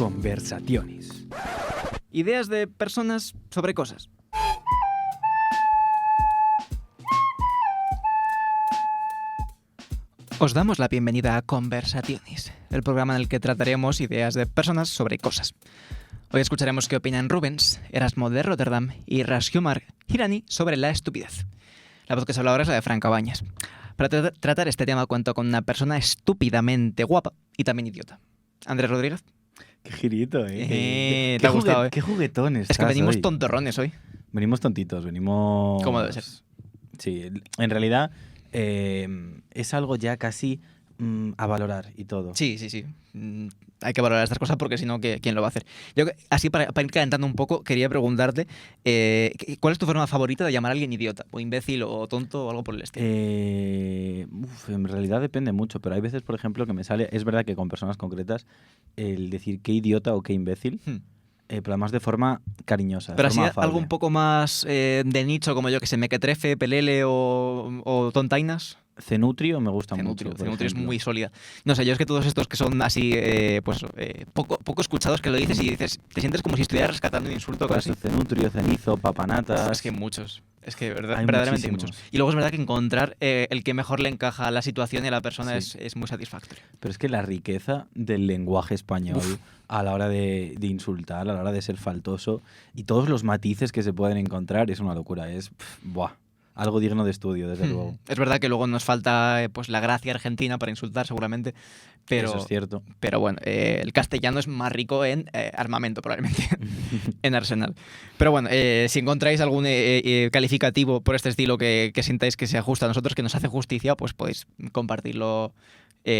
Conversaciones. Ideas de personas sobre cosas. Os damos la bienvenida a Conversaciones, el programa en el que trataremos ideas de personas sobre cosas. Hoy escucharemos qué opinan Rubens, Erasmo de Rotterdam y Rashkumar Hirani sobre la estupidez. La voz que se habla ahora es la de Fran Cabañas. Para tratar este tema cuento con una persona estúpidamente guapa y también idiota. Andrés Rodríguez. Qué girito, ¿Te ha gustado, Qué juguetones. Es que venimos hoy. tontorrones hoy. Venimos tontitos, venimos... ¿Cómo debe ser? Sí, en realidad es algo ya casi a valorar y todo. Sí. Hay que valorar estas cosas porque si no, ¿quién lo va a hacer? Yo, así para ir calentando un poco, quería preguntarte ¿cuál es tu forma favorita de llamar a alguien idiota? O imbécil o tonto o algo por el estilo. En realidad depende mucho, pero hay veces, por ejemplo, que me sale... Es verdad que con personas concretas el decir qué idiota o qué imbécil... pero además de forma cariñosa. Pero forma así afable. algo un poco más de nicho, como yo que sé, mequetrefe, pelele o tontainas. Cenutrio me gusta Cenutrio mucho. es muy sólida. No sé, yo es que todos estos que son así, poco escuchados, que lo dices y dices, te sientes como si estuvieras rescatando un insulto casi. Cenutrio, cenizo, papanatas... Es que muchos. Es que Hay verdaderamente hay muchísimos. muchos. Y luego es verdad que encontrar el que mejor le encaja a la situación y a la persona Sí. es muy satisfactorio. Pero es que la riqueza del lenguaje español a la hora de insultar, a la hora de ser faltoso y todos los matices que se pueden encontrar es una locura. Es algo digno de estudio, desde luego. Es verdad que luego nos falta pues la gracia argentina para insultar seguramente, pero, Eso es cierto. pero bueno, el castellano es más rico en armamento probablemente, en arsenal. Pero bueno, si encontráis algún calificativo por este estilo que sintáis que se ajusta a nosotros, que nos hace justicia, pues podéis compartirlo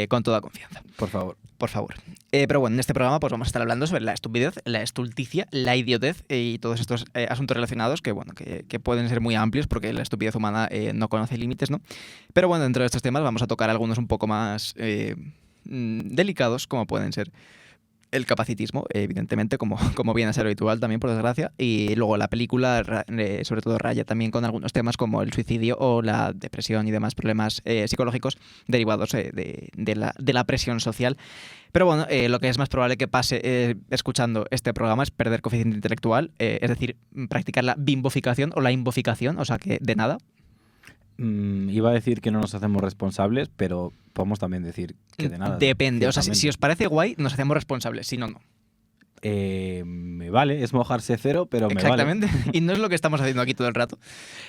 con toda confianza. Por favor. Por favor. Pero bueno, en este programa pues vamos a estar hablando sobre la estupidez, la estulticia, la idiotez y todos estos asuntos relacionados que pueden ser muy amplios porque la estupidez humana no conoce límites, ¿no? Pero bueno, dentro de estos temas vamos a tocar algunos un poco más delicados, como pueden ser el capacitismo, evidentemente, como viene a ser habitual también, por desgracia, y luego la película, sobre todo, raya también con algunos temas como el suicidio o la depresión y demás problemas psicológicos derivados de la presión social. Pero bueno, lo que es más probable que pase escuchando este programa es perder coeficiente intelectual, es decir, practicar la bimboficación o la imboficación, o sea que de nada. Iba a decir que no nos hacemos responsables, pero podemos también decir que de nada. Depende, o sea, si os parece guay, nos hacemos responsables, si no, no. Me vale, es mojarse cero, pero me vale. Exactamente, y no es lo que estamos haciendo aquí todo el rato.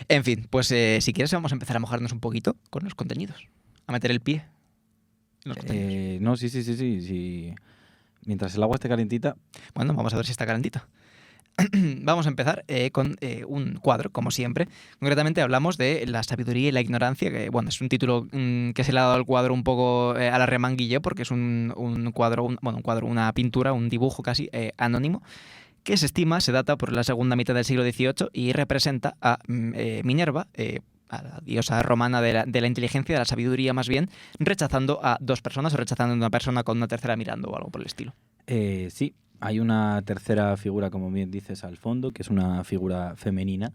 En fin, pues si quieres vamos a empezar a mojarnos un poquito con los contenidos, a meter el pie en los contenidos. No, sí. Mientras el agua esté calentita... Bueno, vamos a ver si está calentita. Vamos a empezar con un cuadro, como siempre. Concretamente hablamos de la sabiduría y la ignorancia, que bueno, es un título que se le ha dado al cuadro un poco a la remanguille, porque es un cuadro, una pintura, un dibujo casi anónimo, que se data por la segunda mitad del siglo XVIII y representa a Minerva, a la diosa romana de la inteligencia, de la sabiduría más bien, rechazando a dos personas o rechazando a una persona con una tercera mirando o algo por el estilo. Sí. Hay una tercera figura, como bien dices, al fondo, que es una figura femenina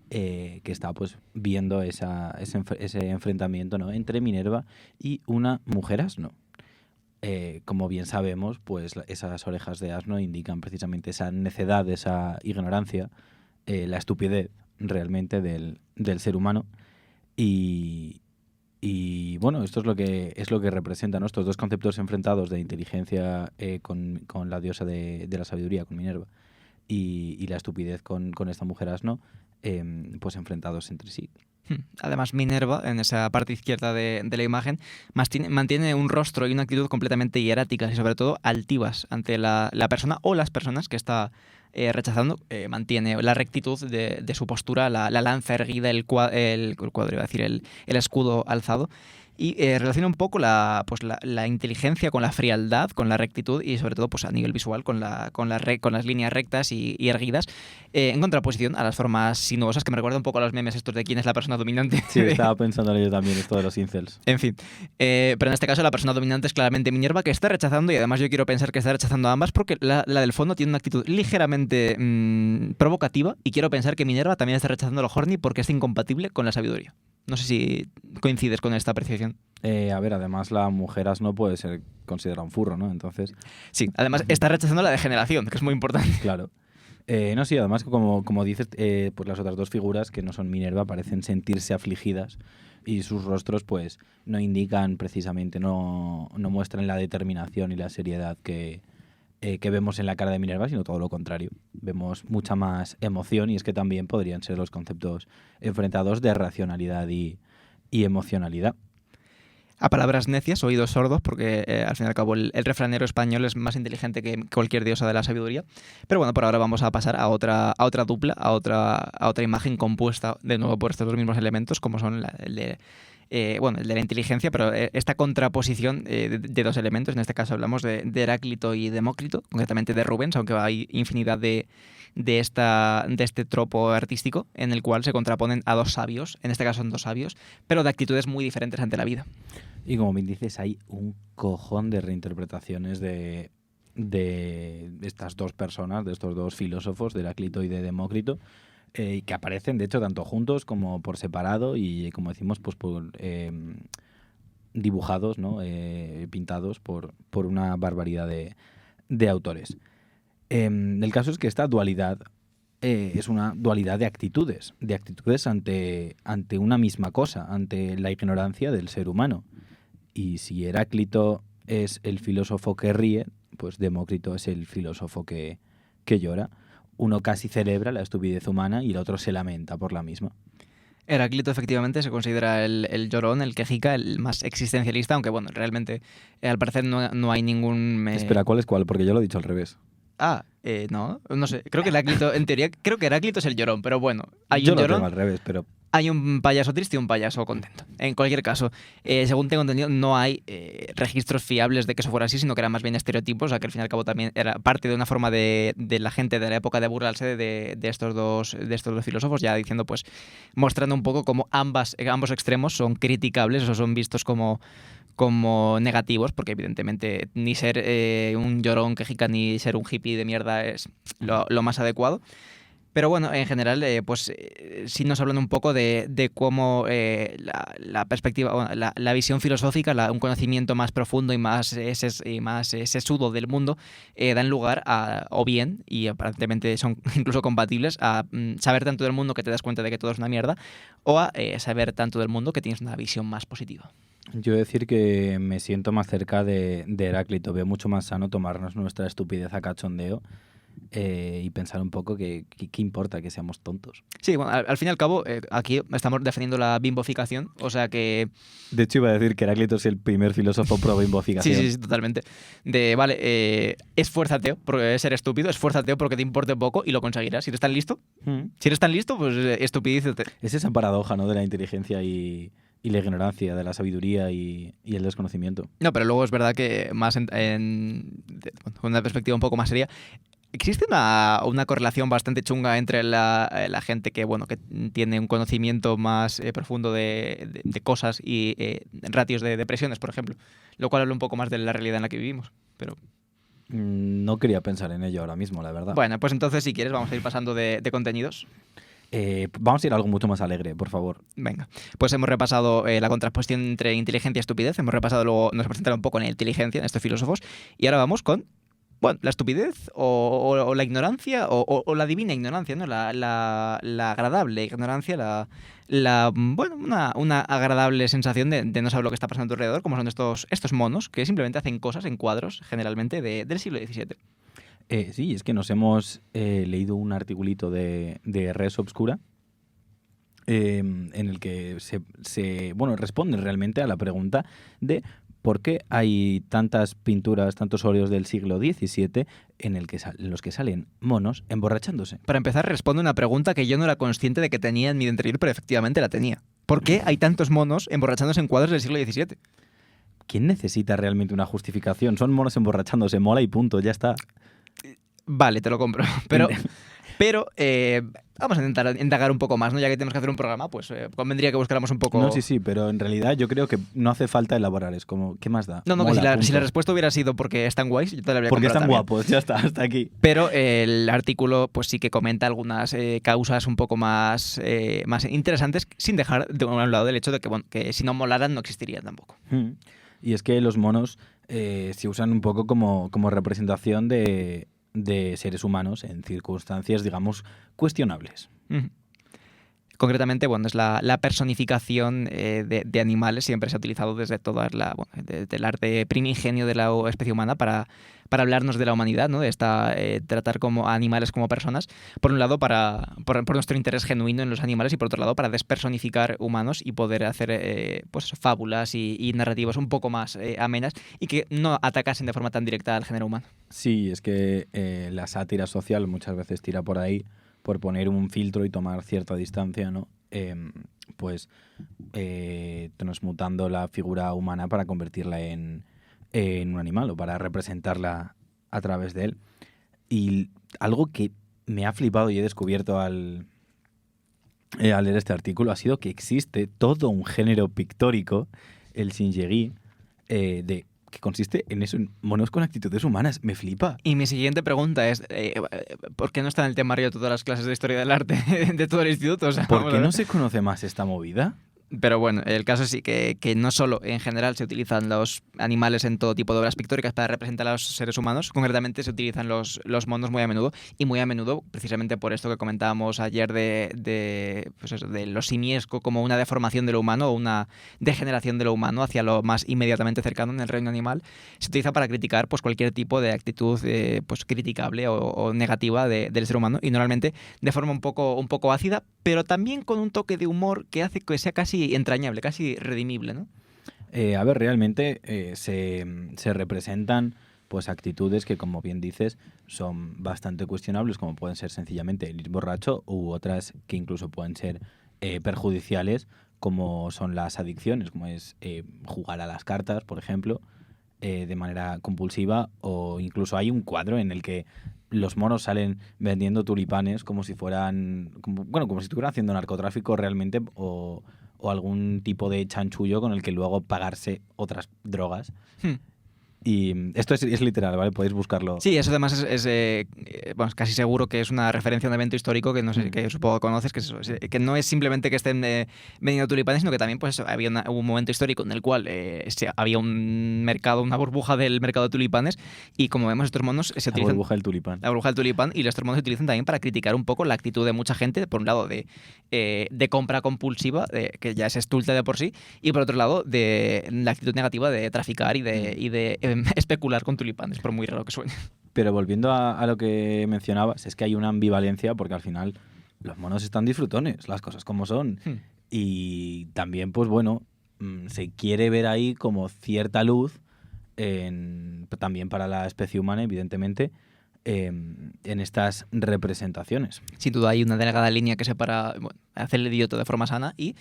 que está pues viendo ese enfrentamiento, ¿no?, entre Minerva y una mujer asno. Como bien sabemos, pues esas orejas de asno indican precisamente esa necedad, esa ignorancia, la estupidez realmente del ser humano. Y bueno, esto es lo que representa, ¿no?, estos dos conceptos enfrentados de inteligencia con la diosa de la sabiduría, con Minerva, y la estupidez con esta mujer asno, pues enfrentados entre sí. Además, Minerva, en esa parte izquierda de la imagen, mantiene un rostro y una actitud completamente hieráticas y sobre todo altivas ante la persona o las personas que está rechazando. Mantiene la rectitud de su postura, la lanza erguida, el escudo alzado. Y relaciona un poco la inteligencia con la frialdad, con la rectitud y sobre todo pues a nivel visual con las líneas rectas y erguidas, en contraposición a las formas sinuosas, que me recuerda un poco a los memes estos de quién es la persona dominante. Sí, estaba pensando yo también esto de los incels. En fin, pero en este caso la persona dominante es claramente Minerva, que está rechazando, y además yo quiero pensar que está rechazando a ambas porque la del fondo tiene una actitud ligeramente provocativa, y quiero pensar que Minerva también está rechazando a lo horny porque es incompatible con la sabiduría. No sé si coincides con esta apreciación. A ver, además la mujer asno puede ser considerada un furro, ¿no? Entonces, Sí, además está rechazando la degeneración, que es muy importante. claro. No, sí, además como dices, pues las otras dos figuras que no son Minerva parecen sentirse afligidas y sus rostros pues no indican precisamente, no muestran la determinación y la seriedad que vemos en la cara de Minerva, sino todo lo contrario. Vemos mucha más emoción y es que también podrían ser los conceptos enfrentados de racionalidad y emocionalidad. A palabras necias, oídos sordos, porque al fin y al cabo el refranero español es más inteligente que cualquier diosa de la sabiduría. Pero bueno, por ahora vamos a pasar a otra dupla, a otra imagen compuesta de nuevo por estos dos mismos elementos, como son el de la inteligencia, pero esta contraposición de dos elementos. En este caso hablamos de Heráclito y Demócrito, concretamente de Rubens, aunque hay infinidad de este tropo artístico en el cual se contraponen a dos sabios, en este caso son dos sabios, pero de actitudes muy diferentes ante la vida. Y como bien dices, hay un cojón de reinterpretaciones de estas dos personas, de estos dos filósofos, de Heráclito y de Demócrito, que aparecen, de hecho, tanto juntos como por separado y, como decimos, pues por dibujados, ¿no? Pintados por una barbaridad de autores. El caso es que esta dualidad es una dualidad de actitudes ante una misma cosa, ante la ignorancia del ser humano. Y si Heráclito es el filósofo que ríe, pues Demócrito es el filósofo que llora. Uno casi celebra la estupidez humana y el otro se lamenta por la misma. Heráclito efectivamente se considera el llorón, el quejica, el más existencialista, aunque bueno, realmente al parecer no hay ningún... Espera, ¿cuál es cuál? Porque yo lo he dicho al revés. No sé. Creo que Heráclito, en teoría, creo que Heráclito es el llorón, pero bueno, hay yo un lo llorón, tengo al revés, pero... hay un payaso triste y un payaso contento. En cualquier caso, según tengo entendido, no hay registros fiables de que eso fuera así, sino que eran más bien estereotipos, o sea que al fin y al cabo también era parte de una forma de la gente de la época de burlarse de estos dos filósofos, ya diciendo, pues, mostrando un poco cómo ambos extremos son criticables o son vistos como negativos, porque evidentemente ni ser un llorón quejica ni ser un hippie de mierda es lo más adecuado. Pero bueno, en general, sí nos hablan un poco de cómo la perspectiva, bueno, la visión filosófica, un conocimiento más profundo y más sesudo del mundo, dan lugar a, o bien, y aparentemente son incluso compatibles, a saber tanto del mundo que te das cuenta de que todo es una mierda, o a saber tanto del mundo que tienes una visión más positiva. Yo he de decir que me siento más cerca de Heráclito. Veo mucho más sano tomarnos nuestra estupidez a cachondeo y pensar un poco que qué importa que seamos tontos. Sí, bueno, al fin y al cabo, aquí estamos defendiendo la bimboficación, o sea que... De hecho, iba a decir que Heráclito es el primer filósofo pro bimboficación. Sí, totalmente. Esfuérzate por ser estúpido, esfuérzate porque te importe poco y lo conseguirás. Si eres tan listo, pues estupidízate. Es esa paradoja, ¿no?, de la inteligencia y la ignorancia, de la sabiduría y el desconocimiento. No, pero luego es verdad que más con una perspectiva un poco más seria, existe una correlación bastante chunga entre la gente que tiene un conocimiento más profundo de cosas y ratios de depresiones, por ejemplo, lo cual habla un poco más de la realidad en la que vivimos, pero... No quería pensar en ello ahora mismo, la verdad. Bueno, pues entonces si quieres vamos a ir pasando de contenidos. Vamos a ir a algo mucho más alegre, por favor. Venga, pues hemos repasado la contraposición entre inteligencia y estupidez, hemos repasado luego, nos presentaron un poco en la inteligencia, en estos filósofos, y ahora vamos con la estupidez o la ignorancia o la divina ignorancia, ¿no? La agradable ignorancia, una agradable sensación de no saber lo que está pasando a tu alrededor, como son estos monos que simplemente hacen cosas en cuadros, generalmente del siglo XVII. Sí, es que nos hemos leído un articulito de Res Obscura en el que se responde realmente a la pregunta de por qué hay tantas pinturas, tantos óleos del siglo XVII en los que salen monos emborrachándose. Para empezar, responde una pregunta que yo no era consciente de que tenía en mi interior, pero efectivamente la tenía. ¿Por qué hay tantos monos emborrachándose en cuadros del siglo XVII? ¿Quién necesita realmente una justificación? Son monos emborrachándose, mola y punto, ya está. Vale, te lo compro, pero... Pero vamos a intentar indagar un poco más, ¿no? Ya que tenemos que hacer un programa, pues convendría que buscáramos un poco... No, sí, pero en realidad yo creo que no hace falta elaborar. Es como, ¿qué más da? No, que Mola, si la punto. respuesta hubiera sido porque están guays, yo te la habría Porque comprado están también. guapos, ya está, hasta aquí. Pero el artículo pues sí que comenta algunas causas un poco más interesantes, sin dejar de un lado el hecho de que, bueno, que si no molaran no existirían tampoco. Y es que los monos se usan un poco como representación de seres humanos en circunstancias, digamos, cuestionables. Ujú. Concretamente, bueno, es la personificación de animales. Siempre se ha utilizado desde desde el arte primigenio de la especie humana para hablarnos de la humanidad, ¿no? De tratar como a animales como personas. Por un lado, por nuestro interés genuino en los animales, y por otro lado, para despersonificar humanos y poder hacer pues fábulas y narrativas un poco más amenas y que no atacasen de forma tan directa al género humano. Sí, es que la sátira social muchas veces tira por ahí, por poner un filtro y tomar cierta distancia, ¿no? Transmutando la figura humana para convertirla en un animal o para representarla a través de él. Y algo que me ha flipado y he descubierto al leer este artículo ha sido que existe todo un género pictórico, el Shinjegi, que consiste en eso, en monos con actitudes humanas. Me flipa. Y mi siguiente pregunta es, ¿por qué no está en el temario de todas las clases de historia del arte de todo el instituto? O sea, ¿Por qué no se conoce más esta movida? Pero bueno, el caso sí que no solo en general se utilizan los animales en todo tipo de obras pictóricas para representar a los seres humanos, concretamente se utilizan los monos muy a menudo, y muy a menudo precisamente por esto que comentábamos ayer de lo simiesco como una deformación de lo humano o una degeneración de lo humano hacia lo más inmediatamente cercano en el reino animal, se utiliza para criticar pues cualquier tipo de actitud pues criticable o negativa del ser humano, y normalmente de forma un poco ácida, pero también con un toque de humor que hace que sea casi entrañable, casi redimible, ¿no? A ver, realmente se representan pues actitudes que, como bien dices, son bastante cuestionables, como pueden ser sencillamente el ir borracho, u otras que incluso pueden ser perjudiciales, como son las adicciones, como es jugar a las cartas, por ejemplo, de manera compulsiva, o incluso hay un cuadro en el que los monos salen vendiendo tulipanes como si fueran, como si estuvieran haciendo narcotráfico realmente, o algún tipo de chanchullo con el que luego pagarse otras drogas. Y esto es literal, ¿vale? Podéis buscarlo. Sí, eso además bueno, casi seguro que es una referencia a un evento histórico que no sé, que supongo que conoces, que no es simplemente que estén vendiendo tulipanes, sino que también pues hubo un momento histórico en el cual había un mercado, una burbuja del mercado de tulipanes, y como vemos estos monos se utilizan... La burbuja del tulipán. La burbuja del tulipán, y estos monos se utilizan también para criticar un poco la actitud de mucha gente, por un lado de compra compulsiva, que ya es estulta de por sí, y por otro lado de la actitud negativa de traficar y de especular con tulipanes, por muy raro que suene. Pero volviendo a lo que mencionabas, es que hay una ambivalencia porque al final los monos están disfrutones, las cosas como son. Y también, pues bueno, se quiere ver ahí como cierta luz, también para la especie humana, evidentemente, en estas representaciones. Sin duda hay una delgada línea que separa hacer el idiota de forma sana y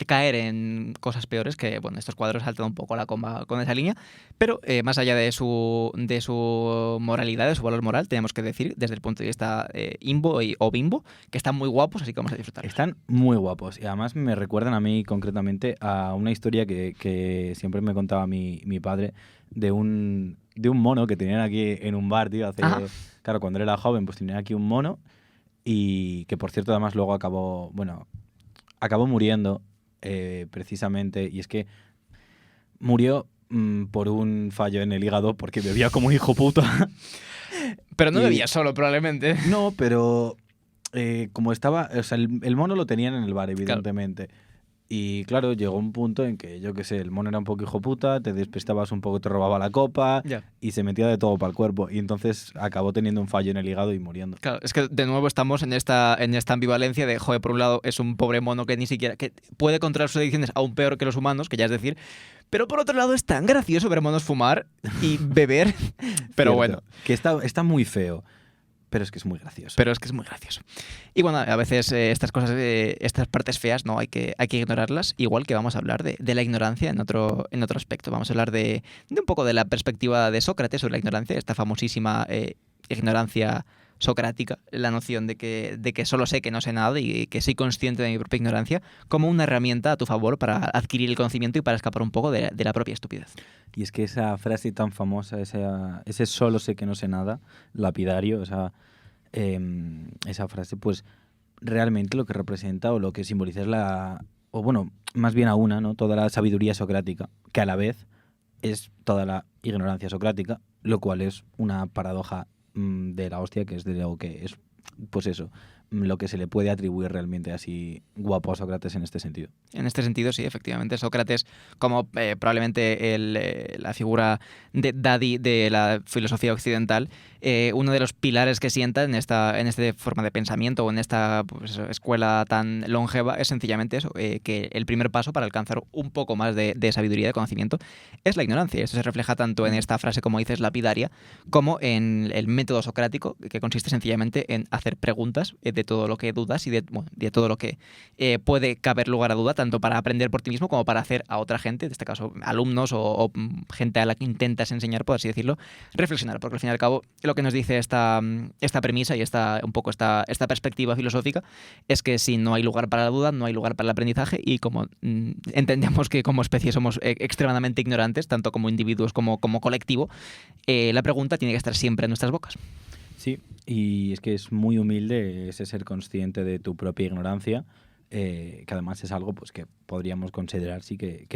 caer en cosas peores, que bueno, estos cuadros saltan un poco la comba con esa línea, pero más allá de su moralidad, de su valor moral, tenemos que decir desde el punto de vista imbo o bimbo que están muy guapos, así que vamos a disfrutar. Están muy guapos y además me recuerdan a mí concretamente a una historia que siempre me contaba mi padre de un mono que tenían aquí en un bar, tío, claro, cuando él era joven, pues tenían aquí un mono, y que por cierto además luego acabó muriendo precisamente, y es que murió por un fallo en el hígado porque bebía como un hijo puta. Pero no bebía solo, probablemente. No, pero como estaba, o sea, el mono lo tenían en el bar, evidentemente. Claro. Y claro, llegó un punto en que, yo qué sé, el mono era un poco hijo puta, te despistabas un poco, te robaba la copa, y se metía de todo para el cuerpo. Y entonces acabó teniendo un fallo en el hígado y muriendo. Claro, es que de nuevo estamos en esta ambivalencia de, joder, por un lado es un pobre mono que ni siquiera que puede controlar sus adicciones aún peor que los humanos, que ya es decir, pero por otro lado es tan gracioso ver monos fumar y beber. Pero bueno. Que está muy feo. Pero es que es muy gracioso. Y bueno, a veces estas cosas, estas partes feas, no hay que ignorarlas, igual que vamos a hablar de la ignorancia en otro aspecto. Vamos a hablar de un poco de la perspectiva de Sócrates sobre la ignorancia, esta famosísima ignorancia socrática, la noción de que solo sé que no sé nada y que soy consciente de mi propia ignorancia, como una herramienta a tu favor para adquirir el conocimiento y para escapar un poco de la propia estupidez. Y es que esa frase tan famosa, ese solo sé que no sé nada, lapidario, esa frase, pues realmente lo que representa o lo que simboliza es o bueno, más bien ¿no? Toda la sabiduría socrática, que a la vez es toda la ignorancia socrática, lo cual es una paradoja de la hostia, que es de lo que es, pues eso, lo que se le puede atribuir realmente así guapo a Sócrates en este sentido. En este sentido, sí, efectivamente, Sócrates, como probablemente la figura de daddy de la filosofía occidental, uno de los pilares que sienta en esta forma de pensamiento o en esta escuela tan longeva es sencillamente eso, que el primer paso para alcanzar un poco más de sabiduría, de conocimiento, es la ignorancia. Esto se refleja tanto en esta frase, como dices, lapidaria, como en el método socrático, que consiste sencillamente en hacer preguntas de todo lo que dudas y de todo lo que puede caber lugar a duda, tanto para aprender por ti mismo como para hacer a otra gente, en este caso alumnos o gente a la que intentas enseñar, por así decirlo, reflexionar, porque al fin y al cabo lo que nos dice esta premisa y esta perspectiva filosófica es que si no hay lugar para la duda, no hay lugar para el aprendizaje, y como entendemos que como especie somos extremadamente ignorantes, tanto como individuos como colectivo, la pregunta tiene que estar siempre en nuestras bocas. Sí, y es que es muy humilde ese ser consciente de tu propia ignorancia, que además es algo pues que podríamos considerar sí que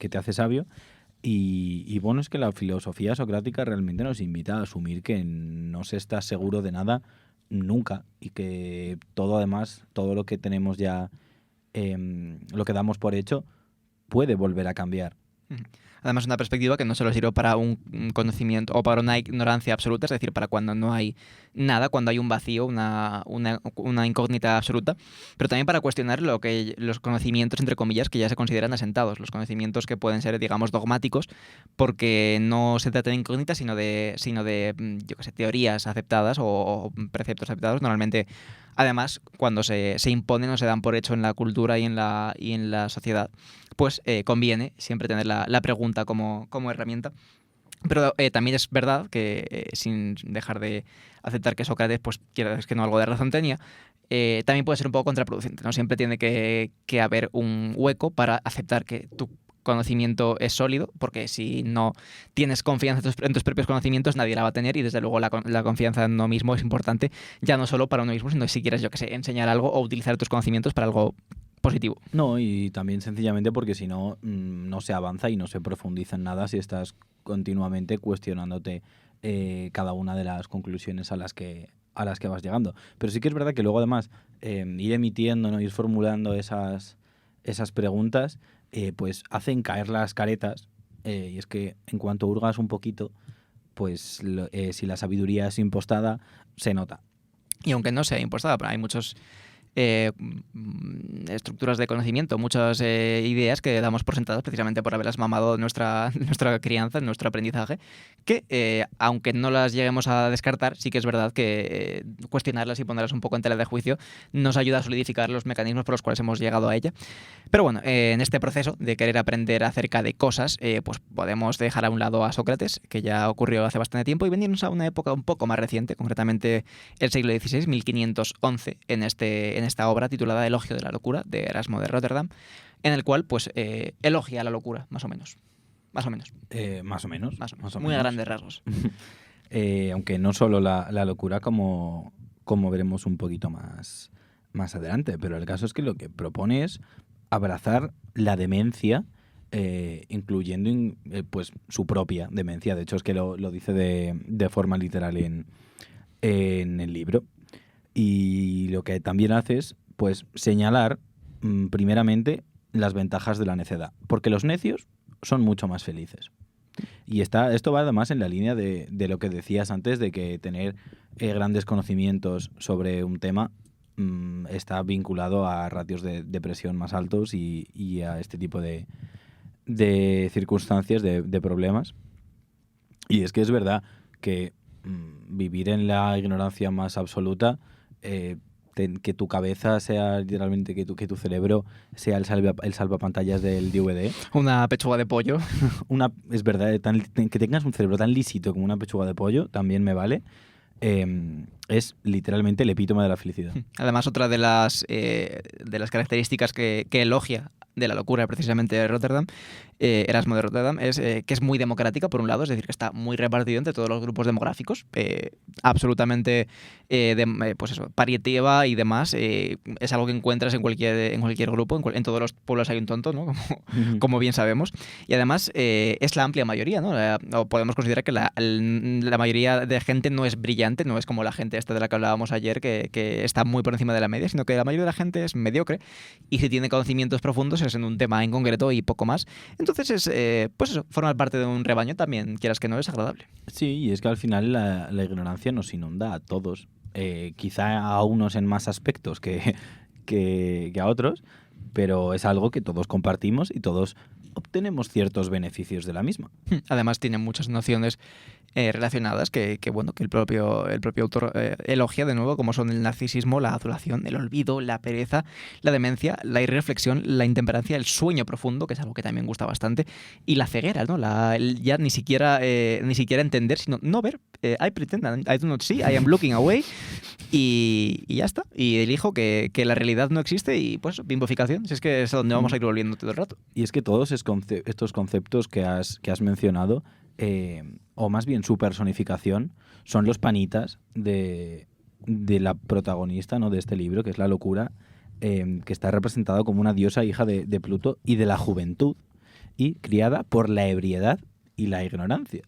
te hace sabio. Y bueno, es que la filosofía socrática realmente nos invita a asumir que no se está seguro de nada nunca, y que todo lo que tenemos ya, lo que damos por hecho, puede volver a cambiar. Además, una perspectiva que no solo sirve para un conocimiento o para una ignorancia absoluta, es decir, para cuando no hay nada, cuando hay un vacío, una incógnita absoluta, pero también para cuestionar los conocimientos, entre comillas, que ya se consideran asentados, los conocimientos que pueden ser, digamos, dogmáticos, porque no se trata de incógnitas, sino de yo qué sé, teorías aceptadas o preceptos aceptados. Normalmente, además, cuando se imponen o se dan por hecho en la cultura y en la sociedad, pues conviene siempre tener la pregunta como herramienta. Pero también es verdad que, sin dejar de aceptar que Sócrates, pues quieras que no, algo de razón tenía, también puede ser un poco contraproducente, ¿no? Siempre tiene que haber un hueco para aceptar que tu conocimiento es sólido, porque si no tienes confianza en tus propios conocimientos, nadie la va a tener, y desde luego la confianza en uno mismo es importante, ya no solo para uno mismo, sino si quieres, yo que sé, enseñar algo o utilizar tus conocimientos para algo positivo. No, y también sencillamente porque si no, no se avanza y no se profundiza en nada si estás continuamente cuestionándote cada una de las conclusiones a las que vas llegando. Pero sí que es verdad que luego, además, ir emitiendo, ¿no? Ir formulando esas preguntas, pues hacen caer las caretas, y es que en cuanto hurgas un poquito, pues si la sabiduría es impostada, se nota. Y aunque no sea impostada, pero hay muchos estructuras de conocimiento, muchas ideas que damos por sentadas precisamente por haberlas mamado en nuestra crianza, en nuestro aprendizaje, que aunque no las lleguemos a descartar, sí que es verdad que cuestionarlas y ponerlas un poco en tela de juicio nos ayuda a solidificar los mecanismos por los cuales hemos llegado a ella. Pero bueno, en este proceso de querer aprender acerca de cosas, pues podemos dejar a un lado a Sócrates, que ya ocurrió hace bastante tiempo, y venirnos a una época un poco más reciente, concretamente el siglo XVI, 1511, en esta obra titulada Elogio de la locura, de Erasmo de Rotterdam, en el cual pues elogia la locura, más o menos. Más o menos. Muy a grandes rasgos. Aunque no solo la locura, como veremos un poquito más adelante, pero el caso es que lo que propone es abrazar la demencia, incluyendo pues su propia demencia. De hecho, es que lo dice de forma literal en el libro. Y lo que también hace es pues señalar primeramente las ventajas de la necedad, porque los necios son mucho más felices. Y esto va además en la línea de lo que decías antes, de que tener grandes conocimientos sobre un tema está vinculado a ratios de depresión más altos y a este tipo de circunstancias, de problemas. Y es que es verdad que vivir en la ignorancia más absoluta, que tu cabeza sea literalmente, que tu cerebro sea el salvapantallas del DVD. Una pechuga de pollo. Es verdad, que tengas un cerebro tan lisito como una pechuga de pollo, también me vale. es literalmente el epítome de la felicidad. Además, otra de las características que elogia de la locura precisamente de Rotterdam, Erasmo de Rotterdam, es que es muy democrática, por un lado, es decir, que está muy repartido entre todos los grupos demográficos, absolutamente pues eso, paritativa y demás. Es algo que encuentras en cualquier grupo, en todos los pueblos hay un tonto, ¿no? Como bien sabemos. Y además es la amplia mayoría, ¿no? O podemos considerar que la mayoría de gente no es brillante, no es como la gente esta de la que hablábamos ayer, que está muy por encima de la media, sino que la mayoría de la gente es mediocre y si tiene conocimientos profundos es en un tema en concreto y poco más. Entonces, pues eso, formar parte de un rebaño también, quieras que no, es agradable. Sí, y es que al final la ignorancia nos inunda a todos. Quizá a unos en más aspectos que a otros, pero es algo que todos compartimos y todos obtenemos ciertos beneficios de la misma. Además, tiene muchas nociones relacionadas que el propio autor elogia de nuevo, como son el narcisismo, la adulación, el olvido, la pereza, la demencia, la irreflexión, la intemperancia, el sueño profundo, que es algo que también gusta bastante, y la ceguera, ¿no? Ya ni siquiera entender, sino no ver. I pretend, I do not see, I am looking away, y ya está. Y elijo que la realidad no existe y pues bimboficación, si es que es a donde vamos a ir volviendo todo el rato. Y es que todos estos conceptos que has mencionado, o más bien su personificación, son los panitas de la protagonista, ¿no?, de este libro, que es la locura, que está representada como una diosa hija de Pluto y de la juventud, y criada por la ebriedad y la ignorancia.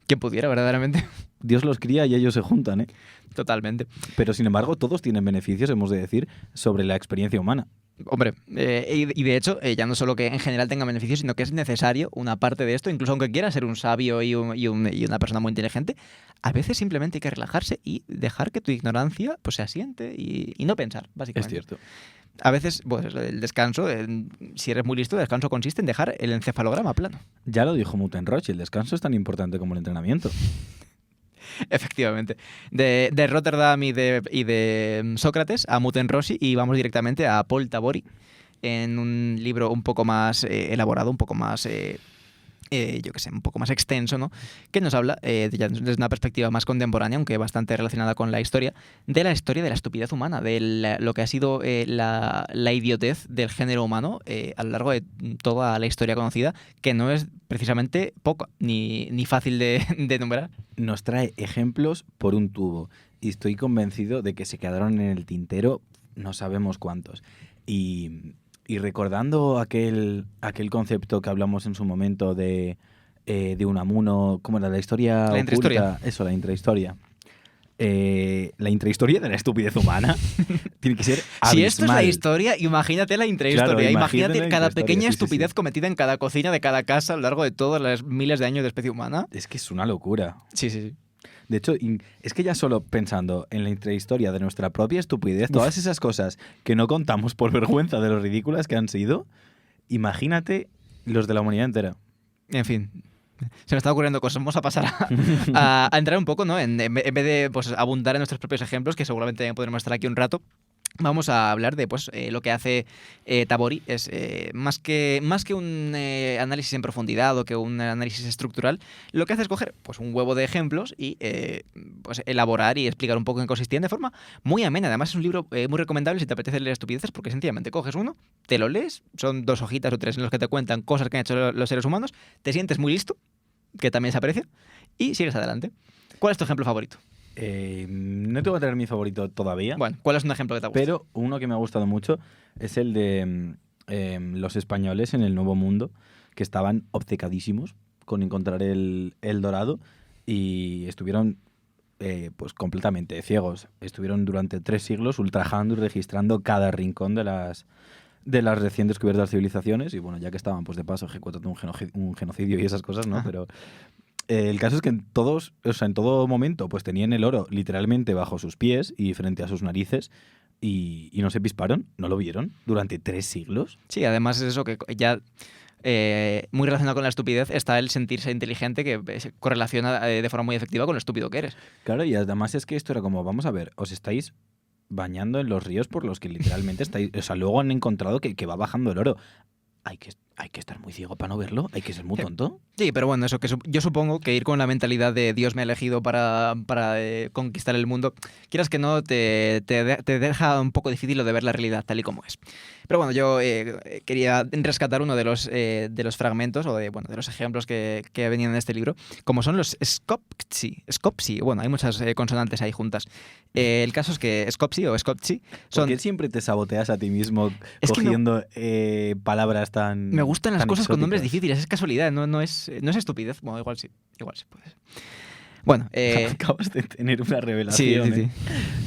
¿Quién pudiera, verdaderamente? Dios los cría y ellos se juntan, ¿eh? Totalmente. Pero sin embargo, todos tienen beneficios, hemos de decir, sobre la experiencia humana. Hombre, y de hecho, ya no solo que en general tenga beneficios, sino que es necesario una parte de esto, incluso aunque quiera ser un sabio y una persona muy inteligente, a veces simplemente hay que relajarse y dejar que tu ignorancia pues se asiente y no pensar, básicamente. Es cierto. A veces, pues el descanso, si eres muy listo, el descanso consiste en dejar el encefalograma plano. Ya lo dijo Muten-Roch, el descanso es tan importante como el entrenamiento. Efectivamente. De Rotterdam y de Sócrates a Muten-Roshi y vamos directamente a Paul Tabori en un libro un poco más elaborado, un poco más, un poco más extenso, ¿no? Que nos habla, desde una perspectiva más contemporánea, aunque bastante relacionada con la historia de la estupidez humana, de lo que ha sido la idiotez del género humano a lo largo de toda la historia conocida, que no es precisamente poca ni fácil de enumerar. Nos trae ejemplos por un tubo y estoy convencido de que se quedaron en el tintero no sabemos cuántos. Y recordando aquel concepto que hablamos en su momento de Unamuno, ¿cómo era? La historia La intrahistoria. Oculta. Eso, la intrahistoria. La intrahistoria de la estupidez humana tiene que ser abismal. Si esto es la historia, imagínate la intrahistoria. Claro, imagínate cada pequeña estupidez sí. cometida en cada cocina de cada casa a lo largo de todos los miles de años de especie humana. Es que es una locura. Sí. De hecho, es que ya solo pensando en la intrahistoria de nuestra propia estupidez, todas esas cosas que no contamos por vergüenza de lo ridículas que han sido, imagínate los de la humanidad entera. En fin, se me está ocurriendo cosas. Vamos a pasar a entrar un poco, ¿no? En vez de pues, abundar en nuestros propios ejemplos, que seguramente también podremos estar aquí un rato, vamos a hablar de lo que hace Tabori. Es más que un análisis en profundidad o que un análisis estructural, lo que hace es coger pues, un huevo de ejemplos y pues, elaborar y explicar un poco en qué consistían de forma muy amena. Además es un libro muy recomendable si te apetece leer estupideces, porque sencillamente coges uno, te lo lees, son 2 hojitas o 3 en los que te cuentan cosas que han hecho los seres humanos, te sientes muy listo, que también se aprecia, y sigues adelante. ¿Cuál es tu ejemplo favorito? No tengo que tener mi favorito todavía. Bueno, ¿cuál es un ejemplo que te gusta? Pero uno que me ha gustado mucho es el de los españoles en el Nuevo Mundo, que estaban obcecadísimos con encontrar el Dorado y estuvieron pues completamente ciegos. Estuvieron durante 3 siglos ultrajando y registrando cada rincón de las recién descubiertas civilizaciones y bueno, ya que estaban pues de paso ejecutando un genocidio y esas cosas, ¿no? Ajá. Pero el caso es que en todo momento pues tenían el oro literalmente bajo sus pies y frente a sus narices y no se pisparon, no lo vieron durante 3 siglos. Sí, además es eso que ya muy relacionado con la estupidez está el sentirse inteligente, que se correlaciona de forma muy efectiva con lo estúpido que eres. Claro, y además es que esto era como, vamos a ver, os estáis bañando en los ríos por los que literalmente estáis, o sea, luego han encontrado que va bajando el oro. Hay hay que estar muy ciego para no verlo, hay que ser muy tonto. Sí, pero bueno, eso que yo supongo que ir con la mentalidad de Dios me ha elegido para conquistar el mundo, quieras que no, te deja un poco difícil lo de ver la realidad tal y como es. Pero bueno, yo quería rescatar uno de los fragmentos o de los ejemplos que venían en este libro, como son los Skopsi. Bueno, hay muchas consonantes ahí juntas. El caso es que Skopsi o Skopsi son... ¿Por qué siempre te saboteas a ti mismo Es que cogiendo palabras tan me gustan las tan cosas con nombres exóticas? difíciles, es casualidad, no es estupidez. Bueno, igual sí puede ser. Bueno, Acabas de tener una revelación. sí.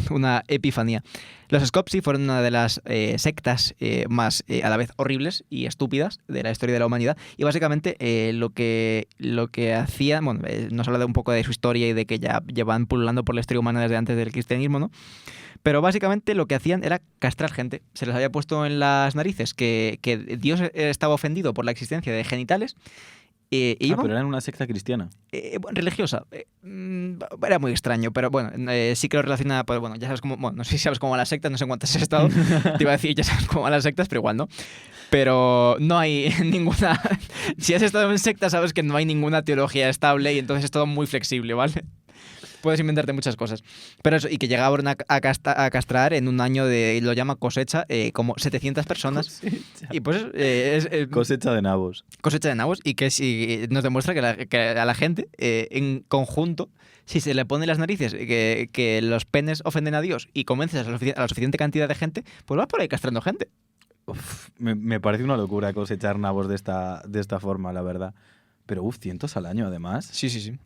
Una epifanía. Los Skopsi fueron una de las sectas más a la vez horribles y estúpidas de la historia de la humanidad. Y básicamente lo que hacían, nos habla de un poco de su historia y de que ya llevan pululando por la historia humana desde antes del cristianismo, ¿no? Pero básicamente lo que hacían era castrar gente. Se les había puesto en las narices que Dios estaba ofendido por la existencia de genitales. Pero eran una secta cristiana. Religiosa. Era muy extraño, pero bueno, sí que lo relaciona, pues bueno, ya sabes cómo, no sé si sabes cómo van las sectas, no sé en cuántas has estado, te iba a decir ya sabes cómo van las sectas, pero igual no. Pero no hay ninguna, si has estado en secta sabes que no hay ninguna teología estable y entonces es todo muy flexible, ¿vale? Puedes inventarte muchas cosas. Pero eso, y que llegaban a castrar en un año lo llama cosecha, como 700 personas. Cosecha. Y pues Cosecha de nabos. cosecha de nabos y que nos demuestra que a la gente en conjunto, si se le pone las narices que los penes ofenden a Dios y convences a la suficiente cantidad de gente, pues vas por ahí castrando gente. Me parece una locura cosechar nabos de esta forma, la verdad. Pero 100 al año además. Sí.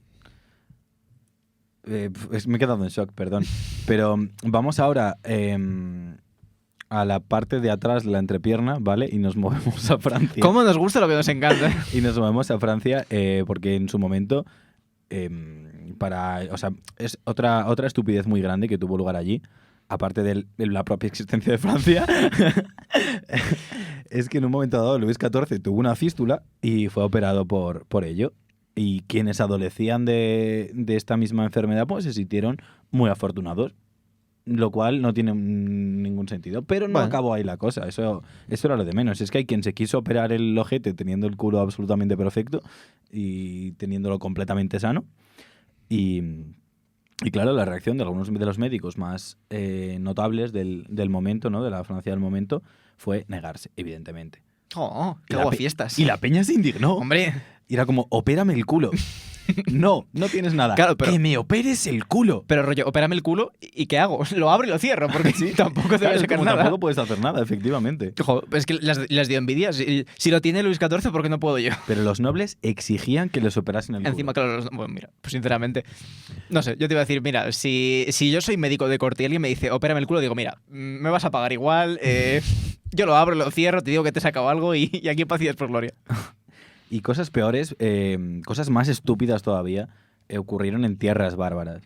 Me he quedado en shock, perdón. Pero vamos ahora a la parte de atrás de la entrepierna, ¿vale? Y nos movemos a Francia. ¿Cómo nos gusta lo que nos encanta? Y nos movemos a Francia porque en su momento, es otra estupidez muy grande que tuvo lugar allí, aparte de la propia existencia de Francia, es que en un momento dado Luis XIV tuvo una fístula y fue operado por ello. Y quienes adolecían de esta misma enfermedad pues se sintieron muy afortunados, lo cual no tiene ningún sentido. Pero no acabó ahí la cosa, eso era lo de menos. Es que hay quien se quiso operar el ojete teniendo el culo absolutamente perfecto y teniéndolo completamente sano. Y claro, la reacción de algunos de los médicos más notables del momento, ¿no? De la Francia del momento, fue negarse, evidentemente. ¡Oh, qué aguafiestas! Y la peña se indignó. ¡Hombre! Y era como, opérame el culo. No tienes nada. Claro, pero, que me operes el culo. Pero rollo, opérame el culo ¿y qué hago? Lo abro y lo cierro, porque sí, tampoco te voy a sacar nada. Tampoco puedes hacer nada, efectivamente. Ojo, es que les dio envidia. Si lo tiene Luis XIV, ¿por qué no puedo yo? Pero los nobles exigían que les operasen el culo. Encima, claro, bueno, mira, pues sinceramente, no sé, yo te iba a decir, mira, si yo soy médico de corte y alguien me dice, opérame el culo, digo, mira, me vas a pagar igual, yo lo abro, lo cierro, te digo que te he sacado algo y aquí paz y por gloria. Y cosas peores, cosas más estúpidas todavía, ocurrieron en tierras bárbaras.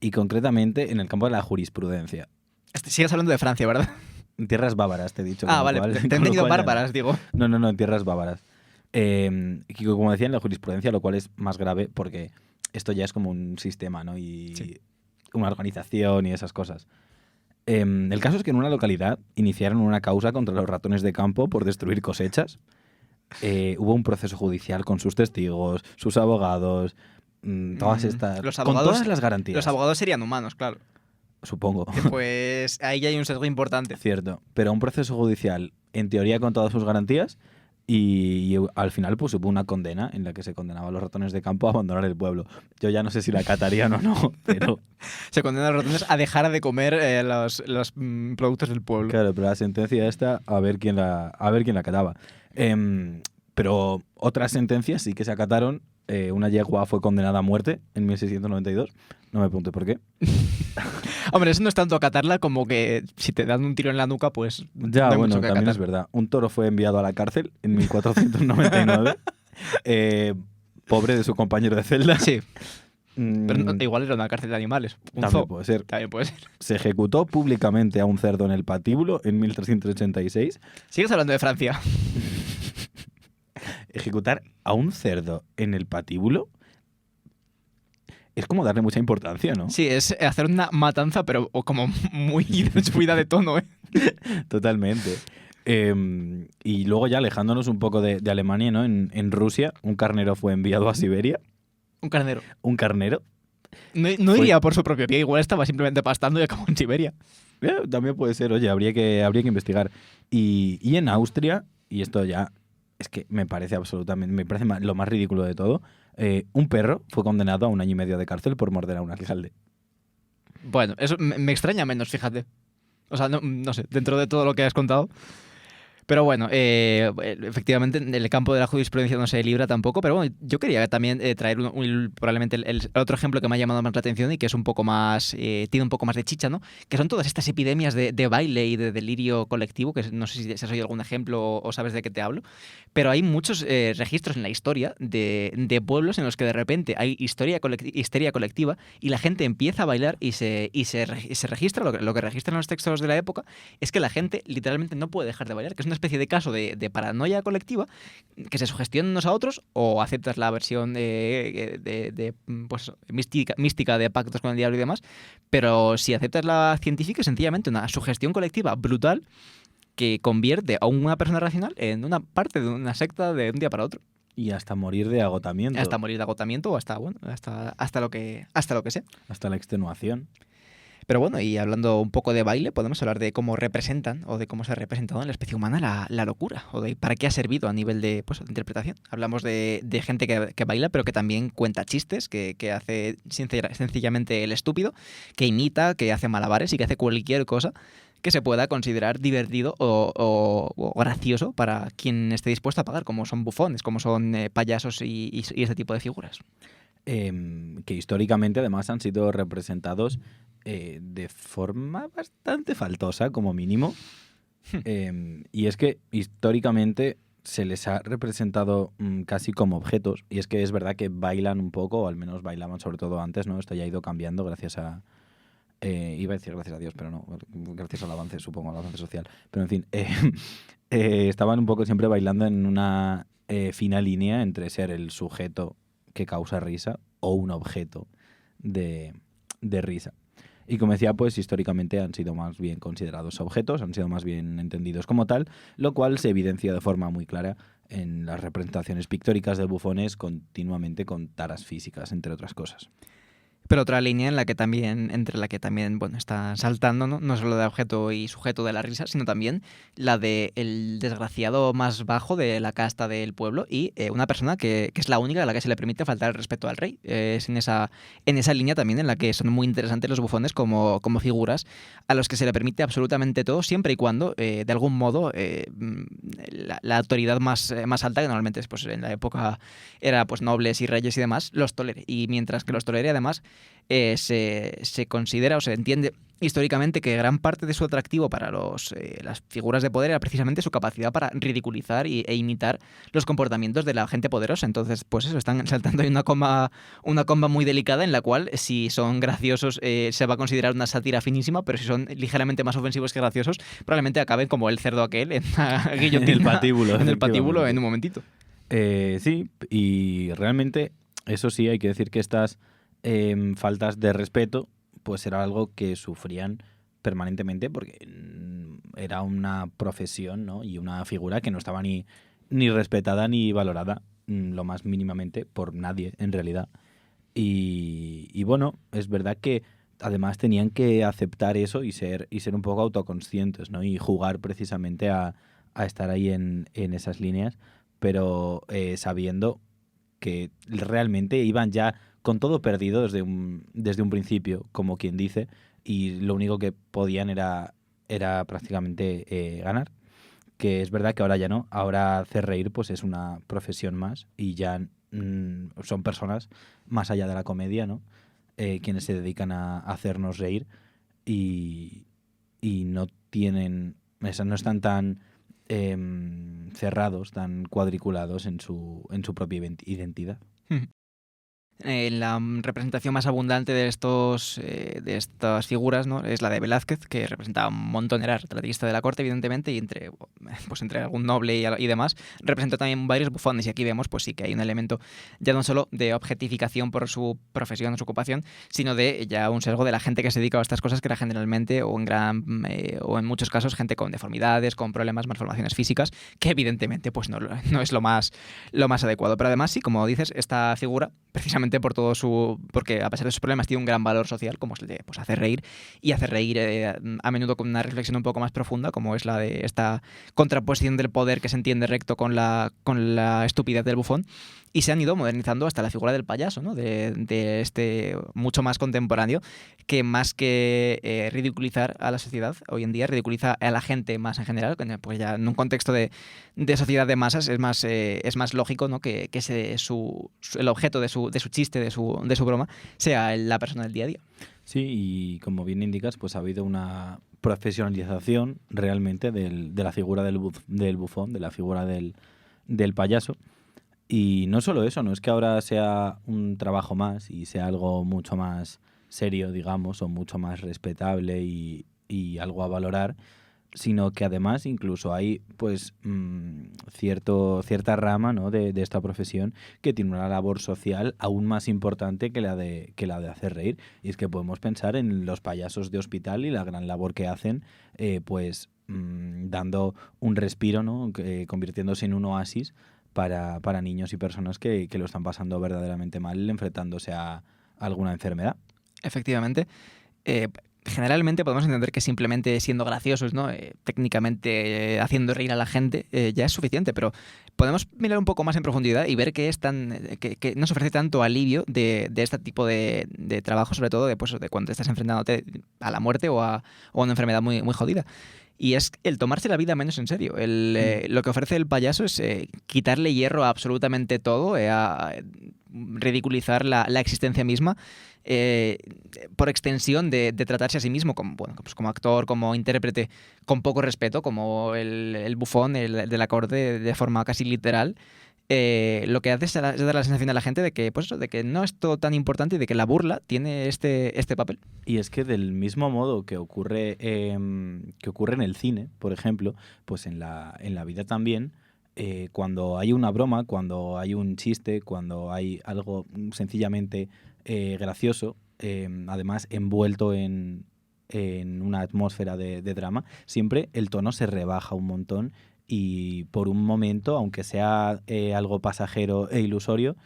Y concretamente en el campo de la jurisprudencia. Sigues hablando de Francia, ¿verdad? En tierras bárbaras, te he dicho. Vale, te he entendido bárbaras, digo. No, en tierras bárbaras. Como decía, en la jurisprudencia, lo cual es más grave porque esto ya es como un sistema, ¿no? Y sí, una organización y esas cosas. El caso es que en una localidad iniciaron una causa contra los ratones de campo por destruir cosechas. Hubo un proceso judicial con sus testigos, sus abogados, todas estas... Los abogados, con todas las garantías. Los abogados serían humanos, claro. Supongo. Pues ahí ya hay un sesgo importante. Cierto. Pero un proceso judicial, en teoría, con todas sus garantías, y al final pues hubo una condena en la que se condenaba a los ratones de campo a abandonar el pueblo. Yo ya no sé si la acatarían o no, pero... Se condena a los ratones a dejar de comer los productos del pueblo. Claro, pero la sentencia esta, a ver quién la acataba. Pero otras sentencias sí que se acataron. Una yegua fue condenada a muerte en 1692. No me pregunte por qué. Hombre, eso no es tanto acatarla como que si te dan un tiro en la nuca, pues... Ya, bueno, también acatar. Es verdad. Un toro fue enviado a la cárcel en 1499. Pobre de su compañero de celda. Sí. Pero no, igual era una cárcel de animales. También puede ser. También puede ser. Se ejecutó públicamente a un cerdo en el patíbulo en 1386. ¿Sigues hablando de Francia? Ejecutar a un cerdo en el patíbulo es como darle mucha importancia, ¿no? Sí, es hacer una matanza, pero como muy subida de tono, ¿eh? Totalmente. Y luego ya alejándonos un poco de Alemania, ¿no? En Rusia, un carnero fue enviado a Siberia. Un carnero. Un carnero. No iría por su propio pie, igual estaba simplemente pastando y acabó en Siberia. También puede ser, oye, habría que investigar. Y en Austria, y esto ya es que me parece lo más ridículo de todo, un perro fue condenado a 1 año y medio de cárcel por morder a un alcalde. Bueno, eso me extraña menos, fíjate. O sea, no sé, dentro de todo lo que has contado. Pero bueno, efectivamente en el campo de la jurisprudencia no se libra tampoco, pero bueno, yo quería también traer probablemente el otro ejemplo que me ha llamado más la atención y que es un poco más, tiene un poco más de chicha, ¿no? Que son todas estas epidemias de baile y de delirio colectivo, que no sé si has oído algún ejemplo o sabes de qué te hablo, pero hay muchos registros en la historia de pueblos en los que de repente hay histeria colectiva y la gente empieza a bailar y se registra, lo que registran los textos de la época es que la gente literalmente no puede dejar de bailar, que es una especie de caso de paranoia colectiva que se sugestionan unos a otros o aceptas la versión pues, mística de pactos con el diablo y demás, pero si aceptas la científica es sencillamente una sugestión colectiva brutal que convierte a una persona racional en una parte de una secta de un día para otro. Y hasta morir de agotamiento. Hasta morir de agotamiento o hasta lo que sea. Hasta la extenuación. Pero bueno, y hablando un poco de baile, podemos hablar de cómo representan o de cómo se ha representado en la especie humana la locura o de para qué ha servido a nivel de interpretación. Hablamos de gente que baila, pero que también cuenta chistes, que hace sencillamente el estúpido, que imita, que hace malabares y que hace cualquier cosa que se pueda considerar divertido o gracioso para quien esté dispuesto a pagar, como son bufones, como son payasos y ese tipo de figuras. Que históricamente además han sido representados de forma bastante faltosa, como mínimo. Y es que históricamente se les ha representado casi como objetos, y es que es verdad que bailan un poco, o al menos bailaban sobre todo antes, ¿no? Esto ya ha ido cambiando gracias a... iba a decir gracias a Dios, pero no, gracias al avance, supongo, al avance social. Pero en fin, estaban un poco siempre bailando en una fina línea entre ser el sujeto que causa risa o un objeto de risa. Y como decía, pues históricamente han sido más bien considerados objetos, han sido más bien entendidos como tal, lo cual se evidencia de forma muy clara en las representaciones pictóricas de bufones continuamente con taras físicas, entre otras cosas. Pero otra línea entre la que también bueno, está saltando, ¿no? Solo de objeto y sujeto de la risa, sino también la del desgraciado más bajo de la casta del pueblo y una persona que es la única a la que se le permite faltar el respeto al rey. Es en esa línea también en la que son muy interesantes los bufones como figuras a los que se le permite absolutamente todo, siempre y cuando, de algún modo, la autoridad más alta, que normalmente pues, en la época era pues, nobles y reyes y demás, los tolere. Y mientras que los tolere, además, se considera o se entiende históricamente que gran parte de su atractivo para las figuras de poder era precisamente su capacidad para ridiculizar e imitar los comportamientos de la gente poderosa. Entonces, pues eso, están saltando ahí una comba muy delicada en la cual si son graciosos se va a considerar una sátira finísima, pero si son ligeramente más ofensivos que graciosos, probablemente acaben como el cerdo aquel en la guillotina, en el patíbulo en un momentito. Sí, y realmente eso sí, hay que decir que estas faltas de respeto pues era algo que sufrían permanentemente porque era una profesión, ¿no? Y una figura que no estaba ni respetada ni valorada lo más mínimamente por nadie en realidad. Y bueno, es verdad que además tenían que aceptar eso y ser un poco autoconscientes, ¿no? Y jugar precisamente a estar ahí en esas líneas, pero sabiendo que realmente iban ya con todo perdido desde un principio, como quien dice, y lo único que podían era prácticamente ganar. Que es verdad que ahora ya no, ahora hacer reír pues es una profesión más y ya son personas más allá de la comedia, ¿no? Quienes se dedican a hacernos reír y no tienen, no están tan cerrados, tan cuadriculados en su propia identidad. La representación más abundante de estas figuras, ¿no? Es la de Velázquez, que representaba un montón, era retratista de la corte, evidentemente, y entre algún noble y demás, representó también varios bufones. Y aquí vemos, pues sí, que hay un elemento ya no solo de objetificación por su profesión o su ocupación, sino de ya un sesgo de la gente que se dedica a estas cosas, que era generalmente, o en muchos casos, gente con deformidades, con problemas, malformaciones físicas, que evidentemente pues no es lo más adecuado. Pero además, sí, como dices, esta figura, precisamente porque a pesar de sus problemas tiene un gran valor social, como es el de pues, hacer reír, y hacer reír a menudo con una reflexión un poco más profunda, como es la de esta contraposición del poder que se entiende recto con la estupidez del bufón. Y se han ido modernizando hasta la figura del payaso, ¿no? de este mucho más contemporáneo, que más que ridiculizar a la sociedad, hoy en día ridiculiza a la gente más en general, pues ya en un contexto de sociedad de masas es más lógico, ¿no? que el objeto de su chiste, de su broma, sea la persona del día a día. Sí, y como bien indicas, pues ha habido una profesionalización realmente de la figura del bufón, de la figura del payaso. Y no solo eso, no es que ahora sea un trabajo más y sea algo mucho más serio, digamos, o mucho más respetable y algo a valorar, sino que además incluso hay pues cierta rama, ¿no? de esta profesión que tiene una labor social aún más importante que la de hacer reír. Y es que podemos pensar en los payasos de hospital y la gran labor que hacen, dando un respiro, ¿no? Convirtiéndose en un oasis para niños y personas que lo están pasando verdaderamente mal, enfrentándose a alguna enfermedad. Efectivamente. Generalmente podemos entender que simplemente siendo graciosos, ¿no? Técnicamente haciendo reír a la gente, ya es suficiente, pero podemos mirar un poco más en profundidad y ver que que nos ofrece tanto alivio de este tipo de trabajo, sobre todo de cuando estás enfrentándote a la muerte o a una enfermedad muy, muy jodida. Y es el tomarse la vida menos en serio. Lo que ofrece el payaso es quitarle hierro a absolutamente todo, a ridiculizar la existencia misma, por extensión de tratarse a sí mismo como actor, como intérprete, con poco respeto, como el bufón de la corte, de forma casi literal. Lo que hace es dar la sensación a la gente de que, de que no es todo tan importante y de que la burla tiene este papel. Y es que del mismo modo que ocurre en el cine, por ejemplo, pues en la vida también, cuando hay una broma, cuando hay un chiste, cuando hay algo sencillamente gracioso, además envuelto en una atmósfera de drama, siempre el tono se rebaja un montón. Y por un momento, aunque sea algo pasajero e ilusorio,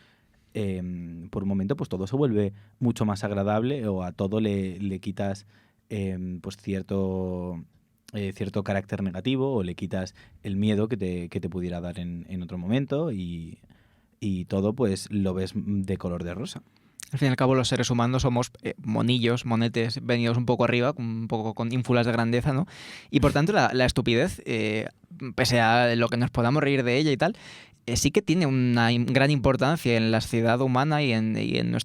por un momento pues todo se vuelve mucho más agradable, o a todo le quitas pues cierto carácter negativo, o le quitas el miedo que te pudiera dar en otro momento, y todo pues lo ves de color de rosa. Al fin y al cabo, los seres humanos somos monillos, monetes venidos un poco arriba, un poco con ínfulas de grandeza, ¿no? Y por tanto, la estupidez, pese a lo que nos podamos reír de ella y tal, sí que tiene una gran importancia en la sociedad humana y en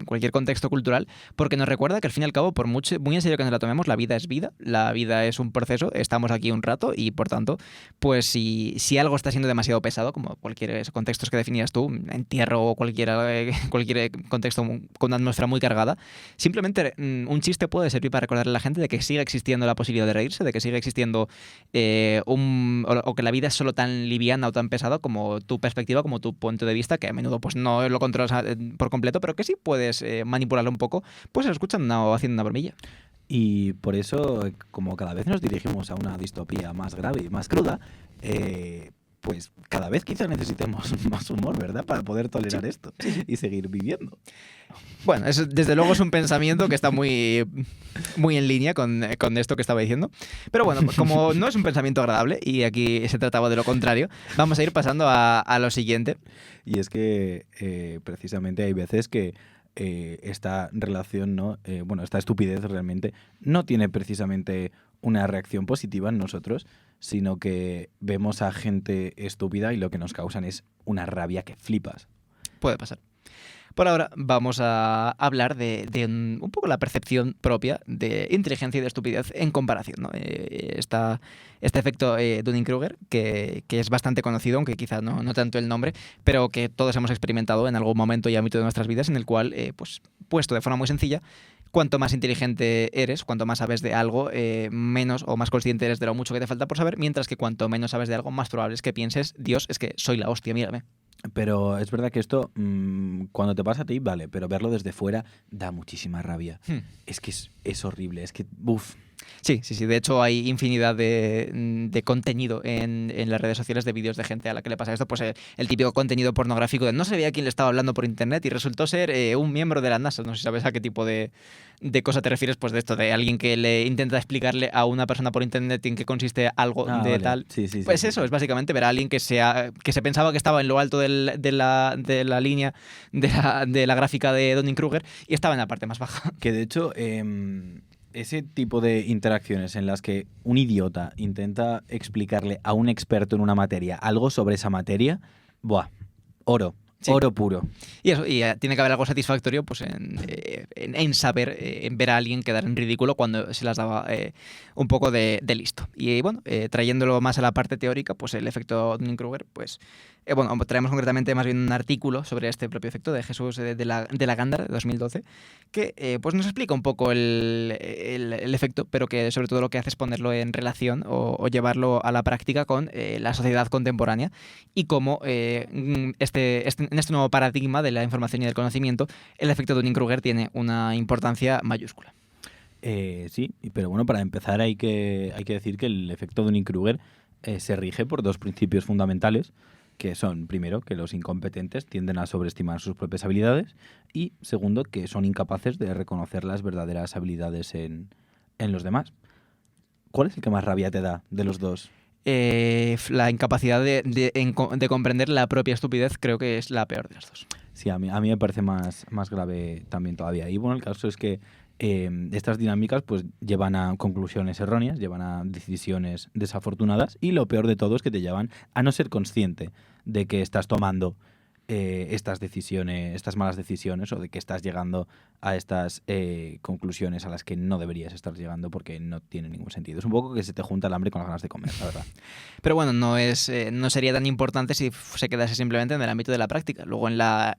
cualquier contexto cultural, porque nos recuerda que al fin y al cabo, por muy en serio que nos la tomemos, la vida es vida, la vida es un proceso, estamos aquí un rato y por tanto, pues si algo está siendo demasiado pesado, como cualquier contextos que definías tú, entierro o cualquier contexto con una atmósfera muy cargada, simplemente un chiste puede servir para recordarle a la gente de que sigue existiendo la posibilidad de reírse, de que sigue existiendo o que la vida es solo tan liviana o tan pesada como tu perspectiva, como tu punto de vista, que a menudo pues no lo controlas por completo, pero que sí puedes manipularlo un poco, pues escuchando o haciendo una bromilla. Y por eso, como cada vez nos dirigimos a una distopía más grave y más cruda, pues cada vez quizá necesitemos más humor, ¿verdad? Para poder tolerar esto y seguir viviendo. Bueno, desde luego es un pensamiento que está muy, muy en línea con esto que estaba diciendo. Pero bueno, como no es un pensamiento agradable y aquí se trataba de lo contrario, vamos a ir pasando a lo siguiente. Y es que precisamente hay veces que esta relación, ¿no? Esta estupidez realmente no tiene precisamente una reacción positiva en nosotros, sino que vemos a gente estúpida y lo que nos causan es una rabia que flipas. Puede pasar. Por ahora vamos a hablar de un poco la percepción propia de inteligencia y de estupidez en comparación, ¿no? Este efecto Dunning-Kruger, que es bastante conocido, aunque quizá no tanto el nombre, pero que todos hemos experimentado en algún momento y ámbito de nuestras vidas, en el cual, pues puesto de forma muy sencilla, cuanto más inteligente eres, cuanto más sabes de algo, menos o más consciente eres de lo mucho que te falta por saber, mientras que cuanto menos sabes de algo, más probable es que pienses, Dios, es que soy la hostia, mírame. Pero es verdad que esto, cuando te pasa a ti, vale, pero verlo desde fuera da muchísima rabia. Es que es horrible, es que, uff. Sí. De hecho, hay infinidad de contenido en las redes sociales de vídeos de gente a la que le pasa esto. Pues el típico contenido pornográfico de no sabía quién le estaba hablando por internet y resultó ser un miembro de la NASA. No sé si sabes a qué tipo de cosa te refieres, pues de esto, de alguien que le intenta explicarle a una persona por internet en qué consiste algo de vale. tal. Sí, pues eso, es básicamente ver a alguien que se pensaba que estaba en lo alto de la línea de la gráfica de Dunning-Kruger y estaba en la parte más baja. Que de hecho, ese tipo de interacciones en las que un idiota intenta explicarle a un experto en una materia algo sobre esa materia, ¡buah! Oro. Sí. Oro puro. Y eso, tiene que haber algo satisfactorio pues en saber, en ver a alguien quedar en ridículo cuando se las daba un poco de listo. Y bueno, trayéndolo más a la parte teórica, pues el efecto Dunning-Kruger, pues traemos concretamente más bien un artículo sobre este propio efecto de Jesús de la Gándara de 2012, que pues nos explica un poco el efecto, pero que sobre todo lo que hace es ponerlo en relación o llevarlo a la práctica con la sociedad contemporánea y cómo en este nuevo paradigma de la información y del conocimiento, el efecto Dunning-Kruger tiene una importancia mayúscula. Sí, pero bueno, para empezar hay que decir que el efecto Dunning-Kruger se rige por dos principios fundamentales, que son, primero, que los incompetentes tienden a sobreestimar sus propias habilidades y, segundo, que son incapaces de reconocer las verdaderas habilidades en los demás. ¿Cuál es el que más rabia te da de los dos? La incapacidad de comprender la propia estupidez creo que es la peor de las dos. Sí, a mí me parece más grave también todavía. Y bueno, el caso es que estas dinámicas pues llevan a conclusiones erróneas, llevan a decisiones desafortunadas y lo peor de todo es que te llevan a no ser consciente de que estás tomando estas malas decisiones o de que estás llegando a estas conclusiones a las que no deberías estar llegando porque no tiene ningún sentido. Es un poco que se te junta el hambre con las ganas de comer, la verdad. Pero bueno, no sería tan importante si se quedase simplemente en el ámbito de la práctica. Luego en la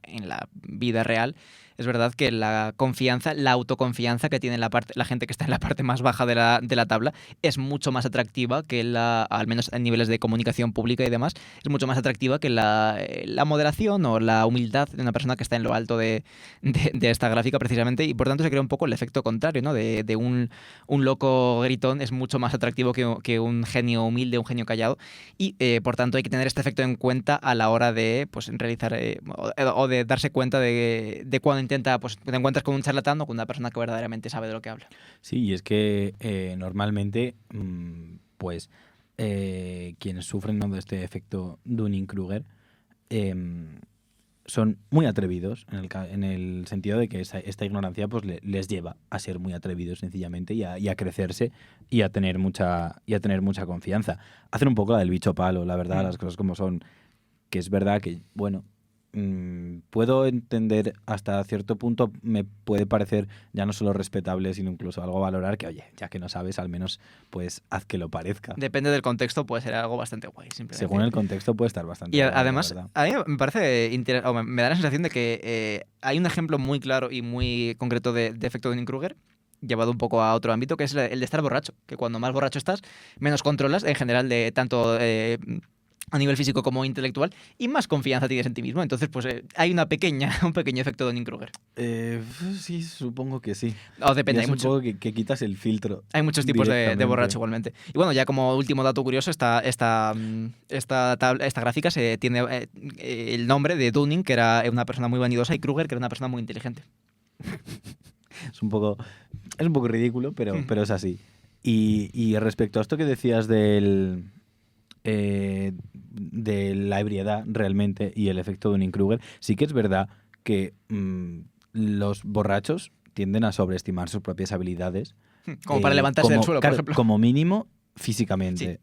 vida real es verdad que la confianza, la autoconfianza que tiene la gente que está en la parte más baja de la tabla es mucho más atractiva que al menos en niveles de comunicación pública y demás, es mucho más atractiva que la moderación o la humildad de una persona que está en lo alto de esta gráfica precisamente, y por tanto se crea un poco el efecto contrario, ¿no? De un loco gritón es mucho más atractivo que un genio humilde, un genio callado, y por tanto hay que tener este efecto en cuenta a la hora de pues realizar o de darse cuenta de cuando pues te encuentras con un charlatán o con una persona que verdaderamente sabe de lo que habla. Sí, y es que normalmente pues quienes sufren, ¿no?, de este efecto Dunning-Kruger son muy atrevidos en el sentido de que esta ignorancia pues les lleva a ser muy atrevidos sencillamente y a crecerse y a tener mucha confianza. Hacen un poco la del bicho palo, la verdad, las cosas como son, que es verdad que, bueno, puedo entender hasta cierto punto, me puede parecer ya no solo respetable, sino incluso algo a valorar, que oye, ya que no sabes, al menos pues haz que lo parezca. Depende del contexto, puede ser algo bastante guay, simplemente. Según el contexto puede estar bastante y guay, además, a mí me parece me da la sensación de que hay un ejemplo muy claro y muy concreto de efecto Dunning-Kruger llevado un poco a otro ámbito, que es el de estar borracho, que cuando más borracho estás, menos controlas en general de tanto a nivel físico como intelectual, y más confianza tienes en ti mismo. Entonces, pues hay un pequeño efecto Dunning-Kruger. Sí, supongo que sí. O depende, hay supongo que quitas el filtro. Hay muchos tipos de borracho igualmente. Y bueno, ya como último dato curioso, esta gráfica tiene el nombre de Dunning, que era una persona muy vanidosa, y Kruger, que era una persona muy inteligente. Es un poco ridículo, pero es así. Y respecto a esto que decías de la ebriedad realmente y el efecto Dunning-Kruger, sí que es verdad que los borrachos tienden a sobreestimar sus propias habilidades. Como para levantarse del suelo, por ejemplo. Como mínimo, físicamente.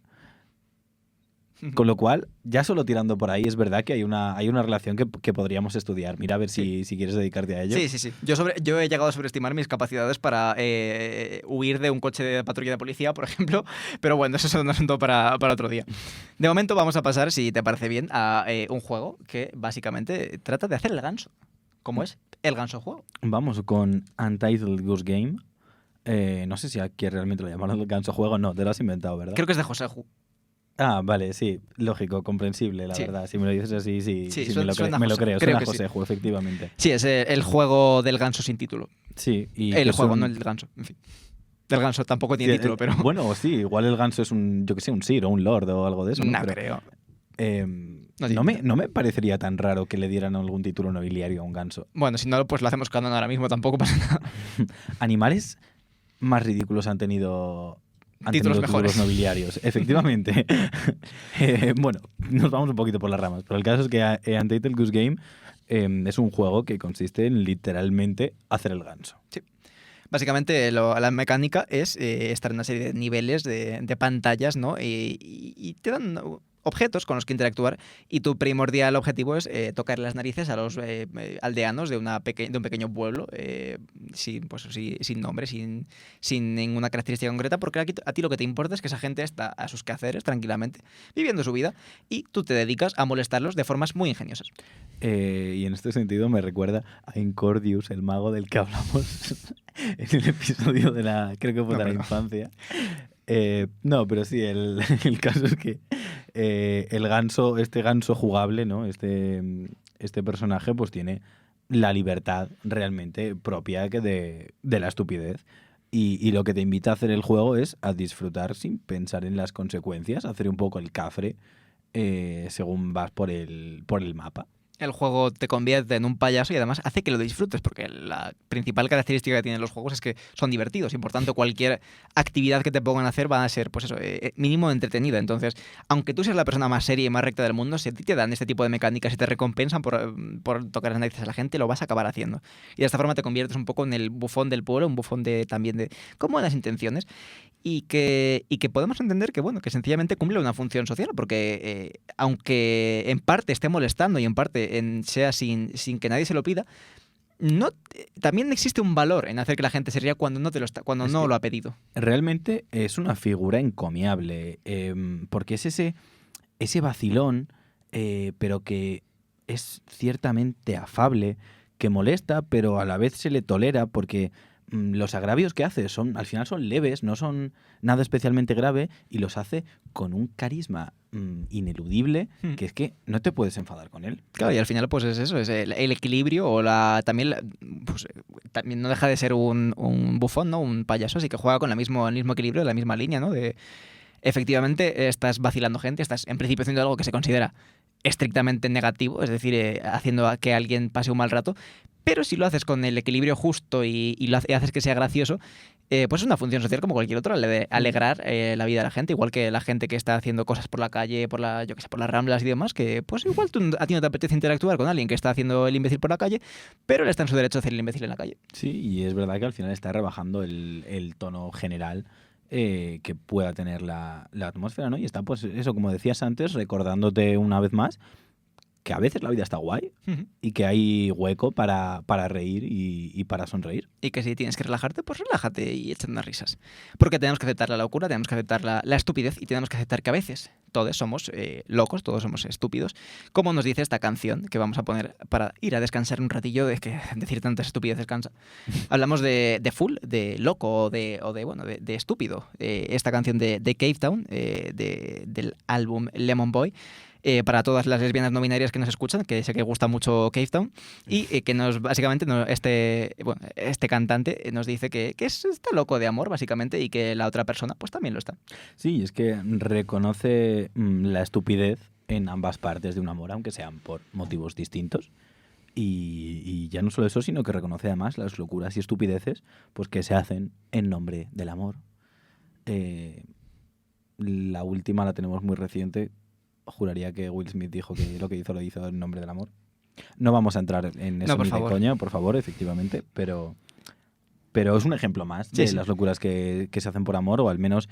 Con lo cual, ya solo tirando por ahí, es verdad que hay una relación que podríamos estudiar. Mira a ver si quieres dedicarte a ello. Sí. Yo he llegado a sobreestimar mis capacidades para huir de un coche de patrulla de policía, por ejemplo, pero bueno, eso es un asunto para otro día. De momento vamos a pasar, si te parece bien, a un juego que básicamente trata de hacer el ganso. ¿Cómo es el ganso juego? Vamos con Untitled Goose Game. No sé si aquí realmente lo llamaron el ganso juego. No, te lo has inventado, ¿verdad? Creo que es de José Ju. Ah, vale, sí, lógico, comprensible, la verdad. Si me lo dices así, sí me lo creo. Creo Suena que José Ju, efectivamente. Sí, es el juego del ganso sin título. Sí. El juego, no el ganso, en fin. Del ganso tampoco tiene título, pero... Bueno, sí, igual el ganso es un sir o un lord o algo de eso. No pero, creo. no me parecería tan raro que le dieran algún título nobiliario a un ganso. Bueno, si no, pues lo hacemos canon ahora mismo, tampoco pasa nada. Animales más ridículos han tenido títulos nobiliarios, efectivamente. Bueno, nos vamos un poquito por las ramas, pero el caso es que Untitled Goose Game es un juego que consiste en literalmente hacer el ganso. Sí. Básicamente la mecánica es estar en una serie de niveles de pantallas, ¿no? Y te dan objetos con los que interactuar y tu primordial objetivo es tocar las narices a los aldeanos de un pequeño pueblo sin nombre, sin ninguna característica concreta, porque a ti lo que te importa es que esa gente está a sus quehaceres tranquilamente, viviendo su vida, y tú te dedicas a molestarlos de formas muy ingeniosas. Y en este sentido me recuerda a Incordius, el mago del que hablamos en el episodio de la infancia. No, pero sí, el caso es que el ganso, este ganso jugable, ¿no? Este personaje pues tiene la libertad realmente propia de la estupidez. Y lo que te invita a hacer el juego es a disfrutar sin pensar en las consecuencias, hacer un poco el cafre según vas por el mapa. El juego te convierte en un payaso y además hace que lo disfrutes, porque la principal característica que tienen los juegos es que son divertidos y por tanto cualquier actividad que te pongan a hacer va a ser, pues eso, mínimo entretenida. Entonces, aunque tú seas la persona más seria y más recta del mundo, si a ti te dan este tipo de mecánicas y te recompensan por tocar las narices a la gente, lo vas a acabar haciendo. Y de esta forma te conviertes un poco en el bufón del pueblo, un bufón también de con buenas intenciones. Y que podemos entender que, bueno, que sencillamente cumple una función social, porque aunque en parte esté molestando y en parte sea sin que nadie se lo pida, también existe un valor en hacer que la gente se ría cuando no lo ha pedido. Realmente es una figura encomiable, porque es ese vacilón, pero que es ciertamente afable, que molesta, pero a la vez se le tolera porque los agravios que hace al final son leves, no son nada especialmente grave y los hace con un carisma ineludible que es que no te puedes enfadar con él. Claro, y al final pues es eso, es el equilibrio o también no deja de ser un bufón, ¿no? Un payaso, así que juega con el mismo equilibrio, la misma línea, ¿no? Efectivamente estás vacilando gente, estás en principio haciendo algo que se considera estrictamente negativo, es decir, haciendo a que alguien pase un mal rato, pero si lo haces con el equilibrio justo y haces que sea gracioso, pues es una función social como cualquier otra, alegrar la vida de la gente, igual que la gente que está haciendo cosas por la calle, por las ramblas y demás, que pues igual a ti no te apetece interactuar con alguien que está haciendo el imbécil por la calle, pero él está en su derecho a hacer el imbécil en la calle. Sí, y es verdad que al final está rebajando el tono general que pueda tener la atmósfera, ¿no? Y está, pues eso, como decías antes, recordándote una vez más que a veces la vida está guay y que hay hueco para reír y para sonreír. Y que si tienes que relajarte, pues relájate y échate unas risas. Porque tenemos que aceptar la locura, tenemos que aceptar la estupidez y tenemos que aceptar que a veces todos somos locos, todos somos estúpidos, como nos dice esta canción que vamos a poner para ir a descansar un ratillo, de que decir tantas estupideces cansa. Hablamos de full, de loco o de estúpido. Esta canción de Cave Town, del álbum Lemon Boy, para todas las lesbianas no binarias que nos escuchan, que sé que gusta mucho Cave Town, y que básicamente este cantante nos dice que está loco de amor, básicamente, y que la otra persona pues también lo está. Sí, es que reconoce la estupidez en ambas partes de un amor, aunque sean por motivos distintos. Y ya no solo eso, sino que reconoce además las locuras y estupideces pues que se hacen en nombre del amor. La última la tenemos muy reciente. Juraría que Will Smith dijo que lo que hizo lo hizo en nombre del amor. No vamos a entrar en eso ni de coña, por favor, efectivamente, pero Pero es un ejemplo más de Sí. las locuras que se hacen por amor, o al menos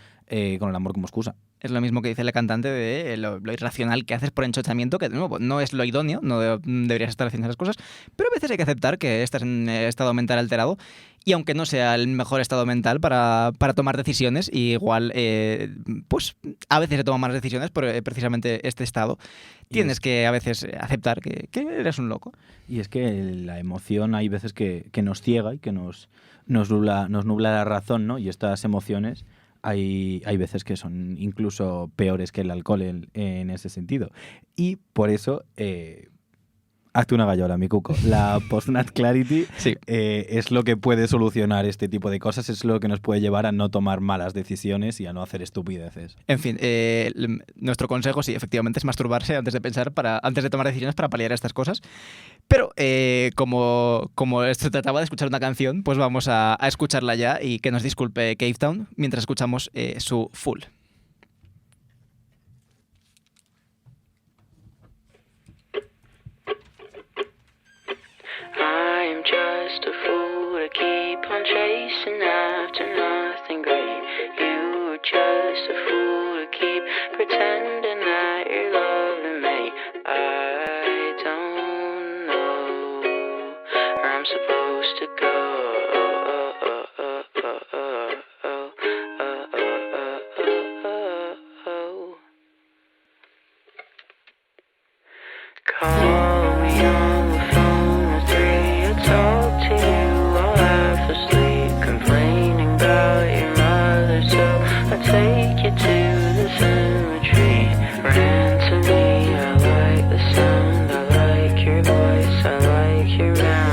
con el amor como excusa. Es lo mismo que dice la cantante de lo irracional que haces por enchochamiento, que de nuevo no es lo idóneo, no deberías estar haciendo esas cosas, pero a veces hay que aceptar que estás en estado mental alterado y aunque no sea el mejor estado mental para tomar decisiones, igual pues a veces se toman malas decisiones por precisamente este estado. Tienes que a veces aceptar que eres un loco. Y es que la emoción hay veces que nos ciega y que nos nubla la razón, ¿no? Y estas emociones hay veces que son incluso peores que el alcohol en ese sentido. Y por eso, hazte una gallola, mi cuco. La post-nut clarity Sí. es lo que puede solucionar este tipo de cosas, es lo que nos puede llevar a no tomar malas decisiones y a no hacer estupideces. En fin, nuestro consejo sí, efectivamente, es masturbarse antes de pensar, antes de tomar decisiones para paliar estas cosas. Pero como esto trataba de escuchar una canción, pues vamos a escucharla ya y que nos disculpe Cave Town mientras escuchamos su Full. I'm just a fool to keep on chasing after nothing great. You're just a fool to keep pretending that you're loving me. I don't know where I'm supposed to go. Call me on the phone at 3. I'll talk to you while half asleep, complaining about your mother. So I'll take you to the cemetery. Ran to me, I like the sound, I like your voice, I like your mouth.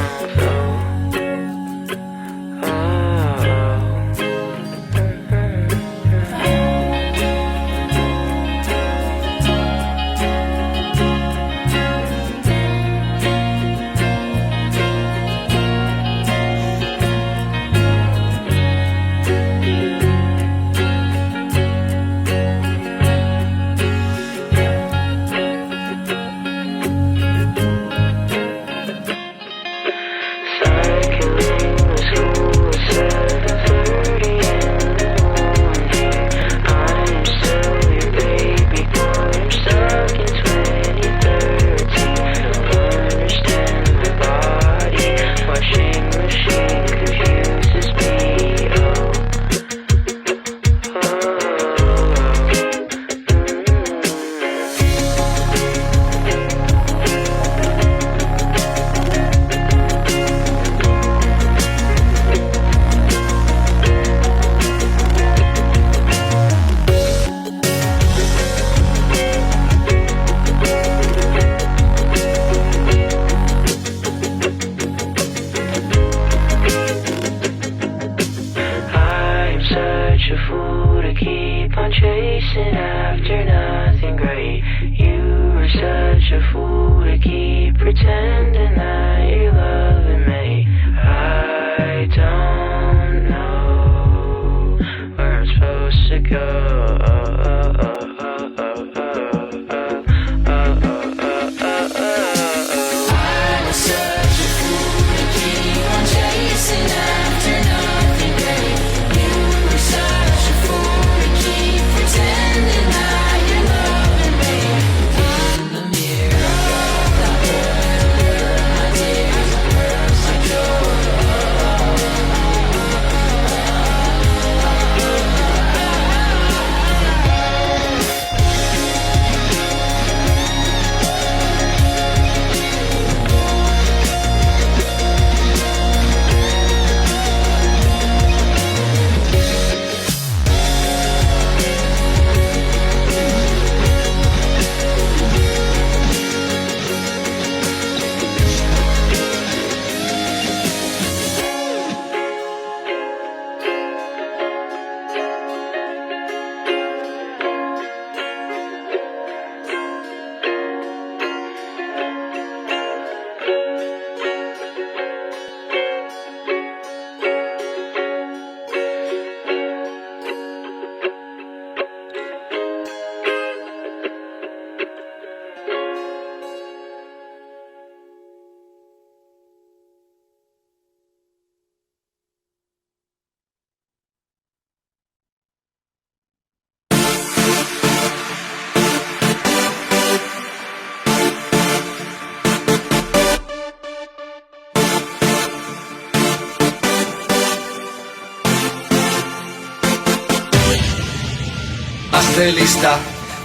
Vas de lista,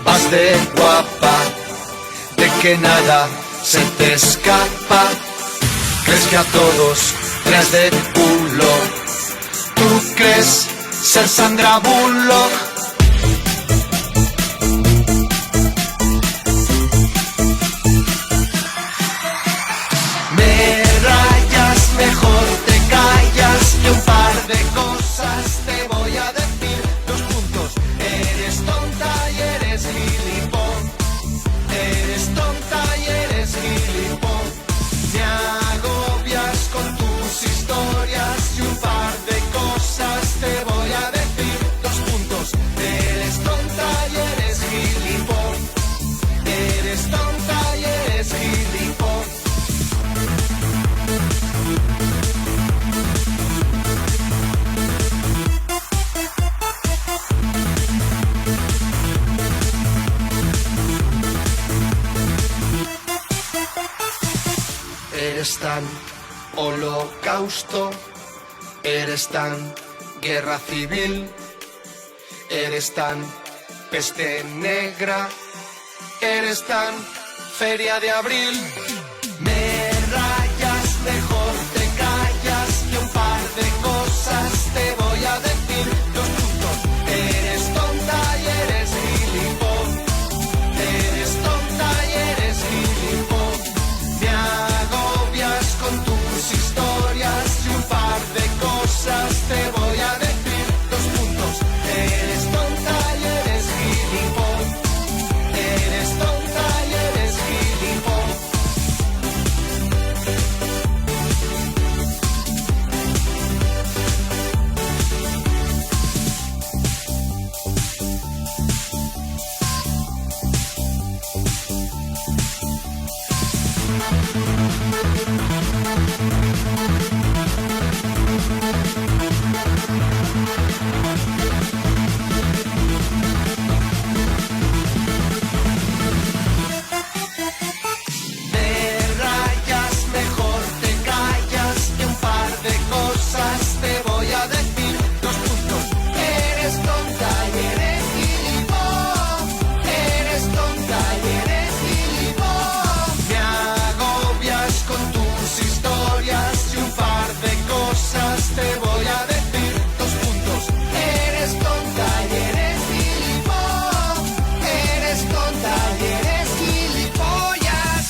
vas de guapa, de que nada se te escapa. Crees que a todos traes de culo. ¿Tú crees ser Sandra Bullock? Me rayas, mejor te callas, que un par de cosas te voy a decir. 2 puntos, eres tonta y eres gilipón. Eres tonta y eres gilipón. Me agobias con tus historias y un par de cosas te voy a decir. 2 puntos, eres tonta y eres gilipón. Eres tonta y eres gilipón. Eres tan holocausto, eres tan guerra civil, eres tan peste negra, eres tan feria de abril. Me rayas, mejor te callas, que un par de cosas te voy a decir. 2 puntos, eres tonta y eres gilipón. Eres tonta y eres gilipón. Me agobias con tus historias y un par de cosas te voy a decir. 2 puntos, eres tonta y eres gilipón. Eres tonta y eres gilipón. Me rayas, mejor te callas, que un par de cosas te voy a decir. 2 puntos, eres tonta y eres gilipón. Eres tonta y eres gilipón. Me agobias con tus historias y un par de cosas te voy a decir. 2 puntos, eres tonta y eres gilipón. Eres tonta y eres gilipollas.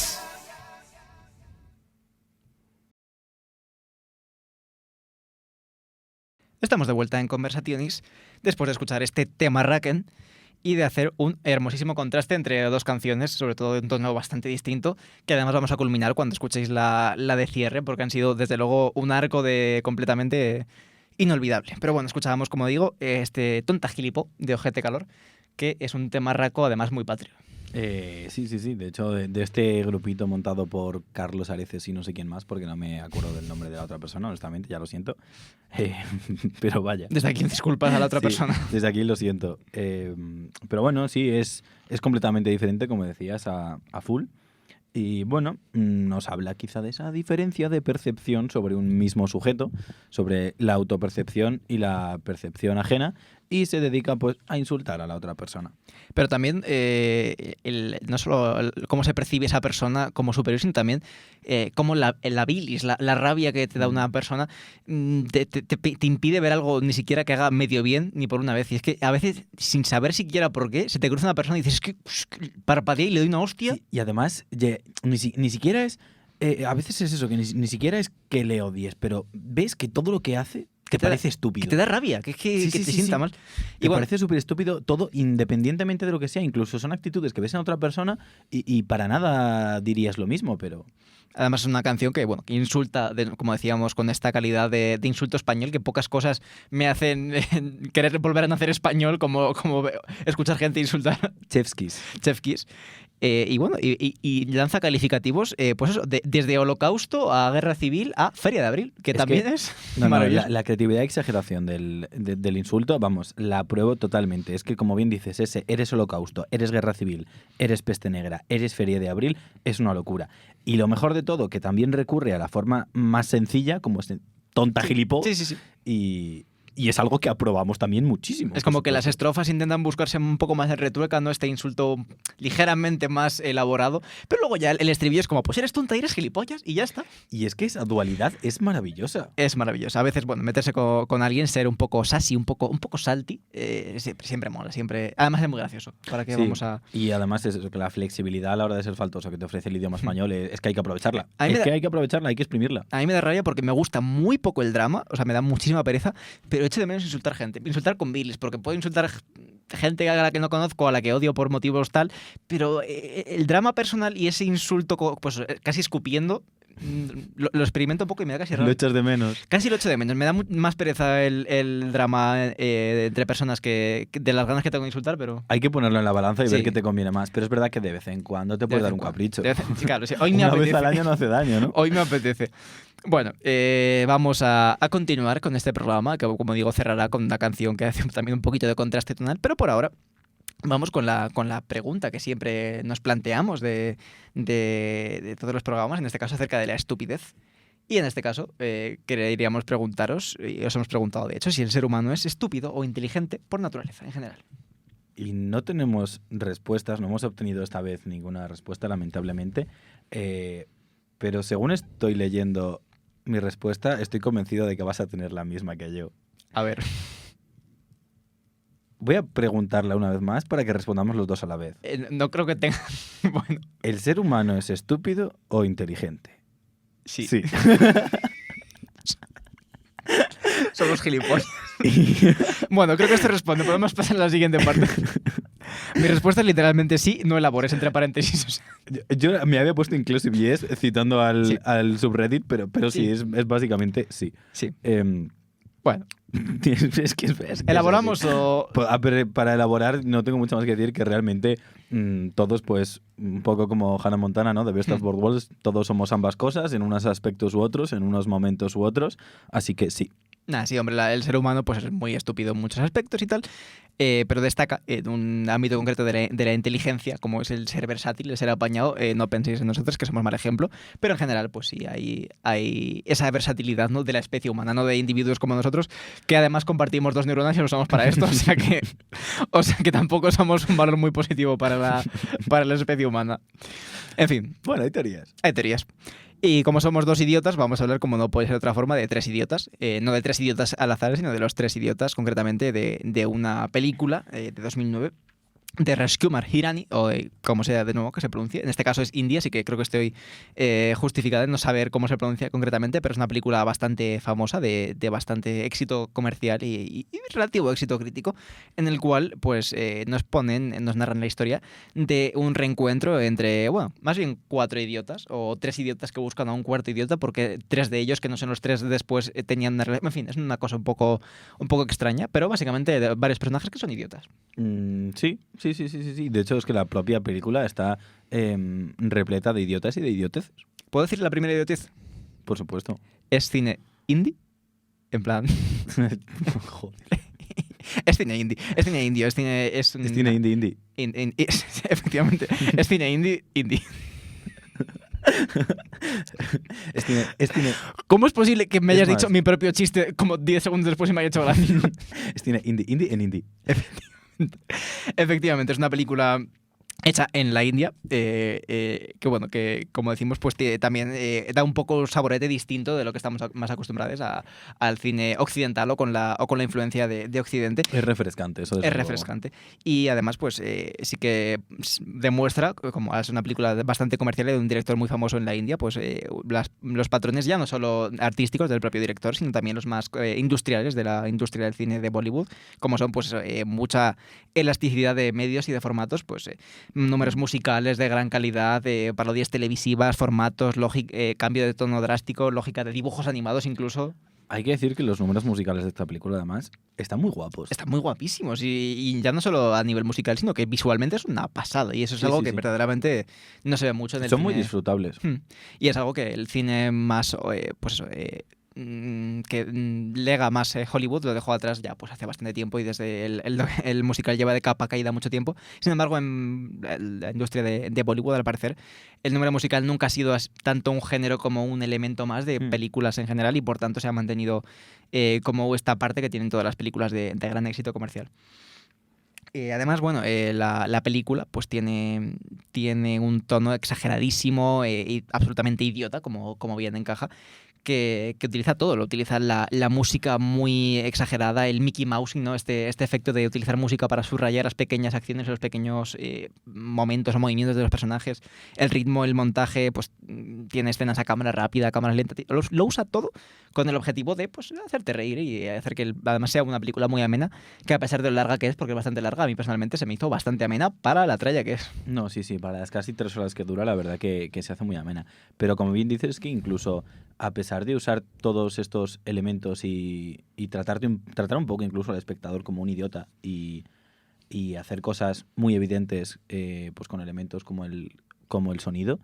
Estamos de vuelta en Conversationis después de escuchar este tema Raken y de hacer un hermosísimo contraste entre 2 canciones, sobre todo de un tono bastante distinto, que además vamos a culminar cuando escuchéis la de cierre, porque han sido desde luego un arco de completamente inolvidable. Pero bueno, escuchábamos, como digo, este Tonta Gilipo de Ojete Calor, que es un tema raco además muy patrio. Sí. De hecho, de este grupito montado por Carlos Areces y no sé quién más, porque no me acuerdo del nombre de la otra persona, honestamente, ya lo siento. Pero vaya. Desde aquí disculpas a la otra Sí, persona. Desde aquí lo siento. Pero bueno, sí, es completamente diferente, como decías, a full. Y bueno, nos habla quizá de esa diferencia de percepción sobre un mismo sujeto, sobre la autopercepción y la percepción ajena, y se dedica pues a insultar a la otra persona. Pero también no solo cómo se percibe esa persona como superior, sino también cómo la bilis, la rabia que te da una persona te impide ver algo ni siquiera que haga medio bien ni por una vez. Y es que a veces, sin saber siquiera por qué, se te cruza una persona y dices, es que parpadeé y le doy una hostia. Sí, y además, ni siquiera es... a veces es eso, que ni siquiera es que le odies, pero ves que todo lo que hace te parece estúpido. Que te da rabia, que te sienta mal. Y bueno, parece súper estúpido todo, independientemente de lo que sea. Incluso son actitudes que ves en otra persona y para nada dirías lo mismo, pero... Además es una canción que, bueno, que insulta, como decíamos, con esta calidad de insulto español, que pocas cosas me hacen querer volver a nacer español, como escuchar gente insultar. Chefskis. Y bueno, y lanza calificativos, pues eso, desde Holocausto a Guerra Civil a Feria de Abril, que también es maravilloso. La creatividad y exageración del insulto, vamos, la apruebo totalmente. Es que, como bien dices, eres Holocausto, eres Guerra Civil, eres Peste Negra, eres Feria de Abril, es una locura. Y lo mejor de todo, que también recurre a la forma más sencilla, como es tonta gilipó. Sí. y es algo que aprobamos también muchísimo. Es como que las estrofas intentan buscarse un poco más de retrueca, ¿no? Este insulto ligeramente más elaborado, pero luego ya el estribillo es como, pues eres tonta y eres gilipollas y ya está. Y es que esa dualidad es maravillosa. Es maravilloso. A veces, bueno, meterse con alguien, ser un poco sassy, un poco salty, siempre mola, siempre. Además es muy gracioso. ¿Para qué Sí, vamos a...? y además es eso, que la flexibilidad a la hora de ser faltoso que te ofrece el idioma español es que hay que aprovecharla. A mí me Es da- que hay que aprovecharla, hay que exprimirla. A mí me da rabia porque me gusta muy poco el drama, o sea, me da muchísima pereza, pero echo de menos insultar gente. Insultar con bilis, porque puedo insultar gente a la que no conozco, a la que odio por motivos tal, pero el drama personal y ese insulto, pues casi escupiendo, lo experimento un poco y me da casi rabia. Lo echas de menos. Casi lo echo de menos. Me da más pereza el drama entre personas que de las ganas que tengo de insultar, pero... Hay que ponerlo en la balanza y Sí. ver qué te conviene más. Pero es verdad que de vez en cuando te de puede vez dar en un cuando. capricho. Sí, claro, sí. Hoy me Una apetece. vez al año no hace daño, ¿no? Hoy me apetece. Bueno, vamos a continuar con este programa, que como digo, cerrará con una canción que hace también un poquito de contraste tonal, pero por ahora vamos con la pregunta que siempre nos planteamos de todos los programas, en este caso acerca de la estupidez. Y en este caso queríamos preguntaros, y os hemos preguntado de hecho, si el ser humano es estúpido o inteligente por naturaleza en general. Y no tenemos respuestas, no hemos obtenido esta vez ninguna respuesta, lamentablemente. Pero según estoy leyendo mi respuesta, estoy convencido de que vas a tener la misma que yo. A ver, Voy a preguntarla una vez más para que respondamos los dos a la vez. no creo que tenga... Bueno, ¿El ser humano es estúpido o inteligente? sí, Sí. somos gilipollas. Bueno, creo que esto responde. Podemos pasar a la siguiente parte. Mi respuesta es literalmente sí, no elabores entre paréntesis. O sea, Yo me había puesto inclusive yes citando Sí. al subreddit, pero sí, Sí. es básicamente sí. sí. Em, Bueno, es que es ¿elaboramos así. o...? Para elaborar no tengo mucho más que decir, que realmente todos, pues, un poco como Hannah Montana, ¿no? De Best of Both Worlds, todos somos ambas cosas, en unos aspectos u otros, en unos momentos u otros, así que sí. Nada, sí, hombre, el ser humano pues es muy estúpido en muchos aspectos y tal, pero destaca en un ámbito concreto de la inteligencia, como es el ser versátil, el ser apañado. No penséis en nosotros, que somos mal ejemplo, pero en general pues sí, hay esa versatilidad, ¿no? De la especie humana, no de individuos como nosotros, que además compartimos 2 neuronas y lo usamos para esto, o sea que tampoco somos un valor muy positivo para la especie humana. En fin, Bueno, hay teorías. hay teorías. Y como somos 2 idiotas, vamos a hablar, como no puede ser de otra forma, de 3 idiotas. No de 3 idiotas al azar, sino de los 3 idiotas, concretamente de una película de 2009 de Rajkumar Hirani, o como sea de nuevo que se pronuncie. En este caso es India, así que creo que estoy justificada en no saber cómo se pronuncia concretamente, pero es una película bastante famosa, de bastante éxito comercial y relativo éxito crítico, en el cual pues nos narran la historia de un reencuentro entre, bueno, más bien 4 idiotas, o 3 idiotas que buscan a un cuarto idiota, porque 3 de ellos, que no son los 3 después, tenían una relación. En fin, es una cosa un poco extraña, pero básicamente de varios personajes que son idiotas. Sí. De hecho, es que la propia película está repleta de idiotas y de idioteces, ¿Puedo decir la primera idiotez? por supuesto. Es cine indie. En plan, Joder. es cine indie. Es cine indio. Es cine Indie. Efectivamente. Es cine indie. Es cine ¿Cómo es posible que me Es hayas más. dicho mi propio chiste como 10 segundos después y me haya hecho gracia? indie en indie. Efectivamente, es una película hecha en la India, que bueno, que como decimos, pues también da un poco saborete distinto de lo que estamos más acostumbrados al cine occidental o con la influencia de Occidente. Es refrescante, eso desde Es luego. refrescante. Y además, pues sí que demuestra, como es una película bastante comercial de un director muy famoso en la India, pues los patrones ya no solo artísticos del propio director, sino también los más industriales de la industria del cine de Bollywood, como son pues mucha elasticidad de medios y de formatos, pues números musicales de gran calidad, parodias televisivas, formatos, cambio de tono drástico, lógica de dibujos animados incluso. Hay que decir que los números musicales de esta película, además, están muy guapos. Están muy guapísimos y ya no solo a nivel musical, sino que visualmente es una pasada y eso es Sí, algo sí, que sí. verdaderamente no se ve mucho en el Son cine. muy disfrutables. Y es algo que el cine más, pues eso, lega más Hollywood, lo dejó atrás ya pues hace bastante tiempo y desde el musical lleva de capa caída mucho tiempo. Sin embargo, en la industria de Bollywood, al parecer, el número musical nunca ha sido tanto un género como un elemento más de películas en general y por tanto se ha mantenido como esta parte que tienen todas las películas de gran éxito comercial. Además, bueno, la película pues tiene un tono exageradísimo y absolutamente idiota, como bien encaja, que utiliza todo. Lo utiliza la música muy exagerada, el Mickey Mousing, ¿no? Este efecto de utilizar música para subrayar las pequeñas acciones, los pequeños momentos o movimientos de los personajes. El ritmo, el montaje, pues tiene escenas a cámara rápida, a cámara lenta. Lo usa todo con el objetivo de pues hacerte reír y hacer que además sea una película muy amena, que a pesar de lo larga que es, porque es bastante larga, a mí personalmente se me hizo bastante amena para la tralla que es. No, sí, para las casi 3 horas que dura, la verdad que se hace muy amena. Pero como bien dices, que incluso a pesar de usar todos estos elementos y tratar un poco incluso al espectador como un idiota y hacer cosas muy evidentes pues con elementos como el sonido,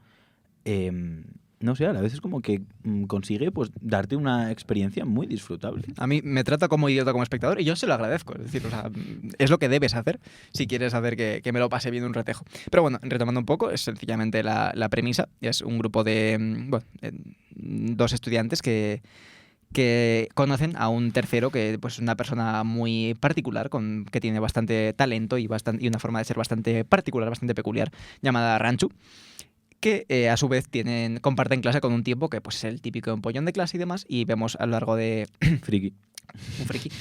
no sé, a veces como que consigue pues darte una experiencia muy disfrutable. A mí me trata como idiota como espectador y yo se lo agradezco. Es decir, o sea, es lo que debes hacer si quieres hacer que me lo pase bien un ratejo. Pero bueno, retomando un poco, es sencillamente la premisa. Es un grupo de 2 estudiantes que conocen a un tercero que pues, es una persona muy particular, que tiene bastante talento y una forma de ser bastante particular, bastante peculiar, llamada Ranchu, que a su vez comparten clase con un tipo que pues, es el típico empollón de clase y demás, y vemos a lo largo de... Friki. Un friki.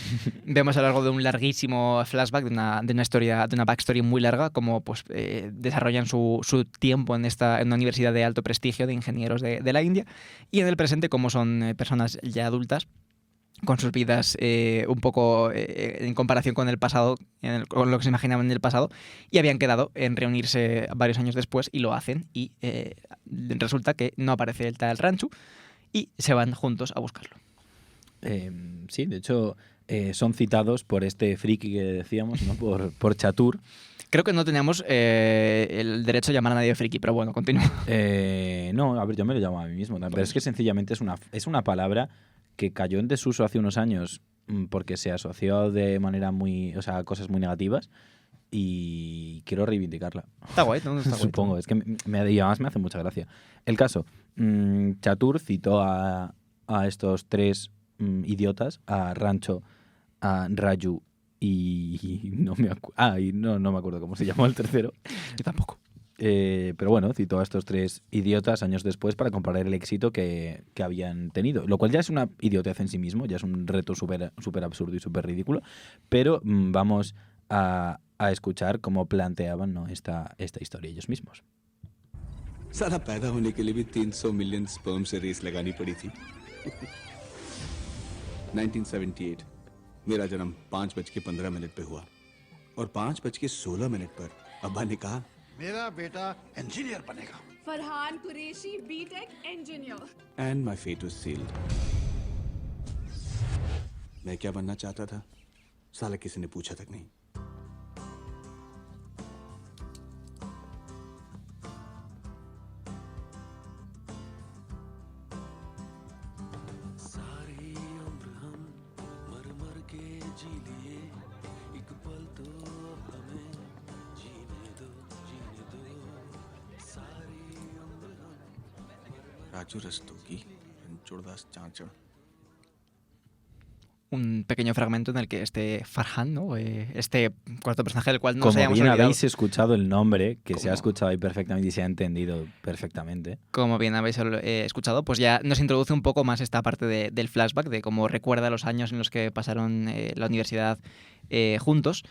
Vemos a lo largo de un larguísimo flashback, de una historia, de una backstory muy larga, cómo pues, desarrollan su tiempo en una universidad de alto prestigio de ingenieros de la India, y en el presente cómo son personas ya adultas, con sus vidas un poco en comparación con el pasado, con lo que se imaginaban en el pasado, y habían quedado en reunirse varios años después y lo hacen, y resulta que no aparece el tal Ranchu y se van juntos a buscarlo. Sí, de hecho son citados por este friki que decíamos, ¿no? por Chatur. Creo que no teníamos el derecho a llamar a nadie friki, pero bueno, continúo. No, a ver, yo me lo llamo a mí mismo, pero es que sencillamente es una palabra que cayó en desuso hace unos años porque se asoció de manera a cosas muy negativas y quiero reivindicarla. Está guay, ¿no? Está guay. Supongo, es que además me hace mucha gracia. El caso, Chatur citó a estos 3 idiotas, a Rancho, a Raju y no me acuerdo cómo se llamó el tercero. Yo tampoco. Pero bueno, citó a estos 3 idiotas años después para comparar el éxito que habían tenido. Lo cual ya es una idiotez en sí mismo, ya es un reto súper absurdo y súper ridículo. Pero vamos a escuchar cómo planteaban, ¿no? esta historia ellos mismos. साला पैदा होने के लिए भी 300 million sperm से रेस लगानी पड़ी थी 1978 मेरा जन्म 5:15 पे हुआ और 5:16 पर अब्बा ने कहा मेरा बेटा इंजीनियर बनेगा। Farhan Qureshi BTech engineer. And my fate was sealed. मैं क्या बनना चाहता था साला किसी ने पूछा तक नहीं। Un pequeño fragmento en el que este Farhan, ¿no? Este cuarto personaje del cual no Como nos hayamos bien olvidado. habéis escuchado el nombre, que se ha escuchado ahí perfectamente y se ha entendido perfectamente. Como bien habéis escuchado, pues ya nos introduce un poco más esta parte del flashback, de cómo recuerda los años en los que pasaron la universidad juntos.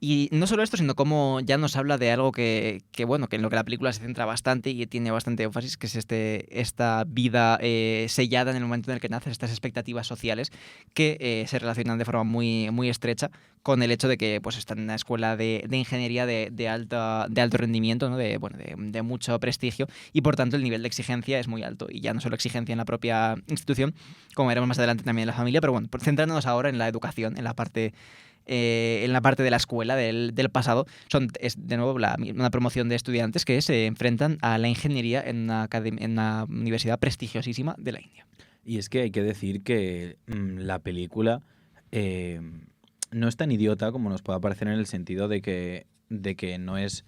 Y no solo esto, sino cómo ya nos habla de algo que en lo que la película se centra bastante y tiene bastante énfasis, que es esta vida sellada en el momento en el que naces, estas expectativas sociales que se relacionan de forma muy, muy estrecha con el hecho de que pues, están en una escuela de ingeniería de alto rendimiento, ¿no? de mucho prestigio, y por tanto el nivel de exigencia es muy alto. Y ya no solo exigencia en la propia institución, como veremos más adelante también en la familia, pero bueno, centrándonos ahora en la educación, en la parte de la escuela del pasado, es de nuevo una promoción de estudiantes que se enfrentan a la ingeniería en una universidad prestigiosísima de la India. Y es que hay que decir que la película no es tan idiota como nos puede parecer en el sentido de que no es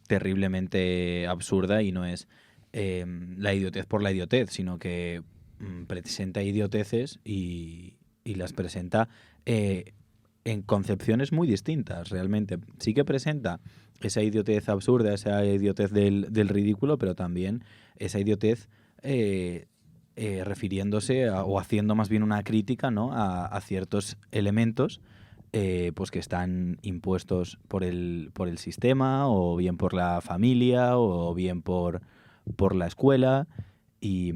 terriblemente absurda y no es la idiotez por la idiotez, sino que presenta idioteces y las presenta en concepciones muy distintas, realmente. Sí que presenta esa idiotez absurda, esa idiotez del ridículo, pero también esa idiotez refiriéndose o haciendo más bien una crítica, ¿no? a ciertos elementos pues que están impuestos por el sistema, o bien por la familia, o bien por la escuela, y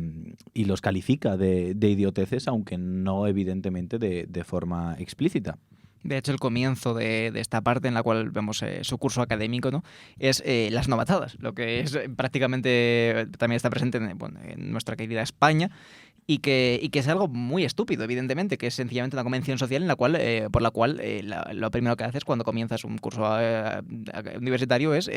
los califica de idioteces, aunque no evidentemente de forma explícita. De hecho, el comienzo de esta parte en la cual vemos su curso académico, ¿no? Es las novatadas, lo que es prácticamente también está presente en nuestra querida España, y que es algo muy estúpido, evidentemente, que es sencillamente una convención social en la cual, por la cual lo primero que haces cuando comienzas un curso universitario es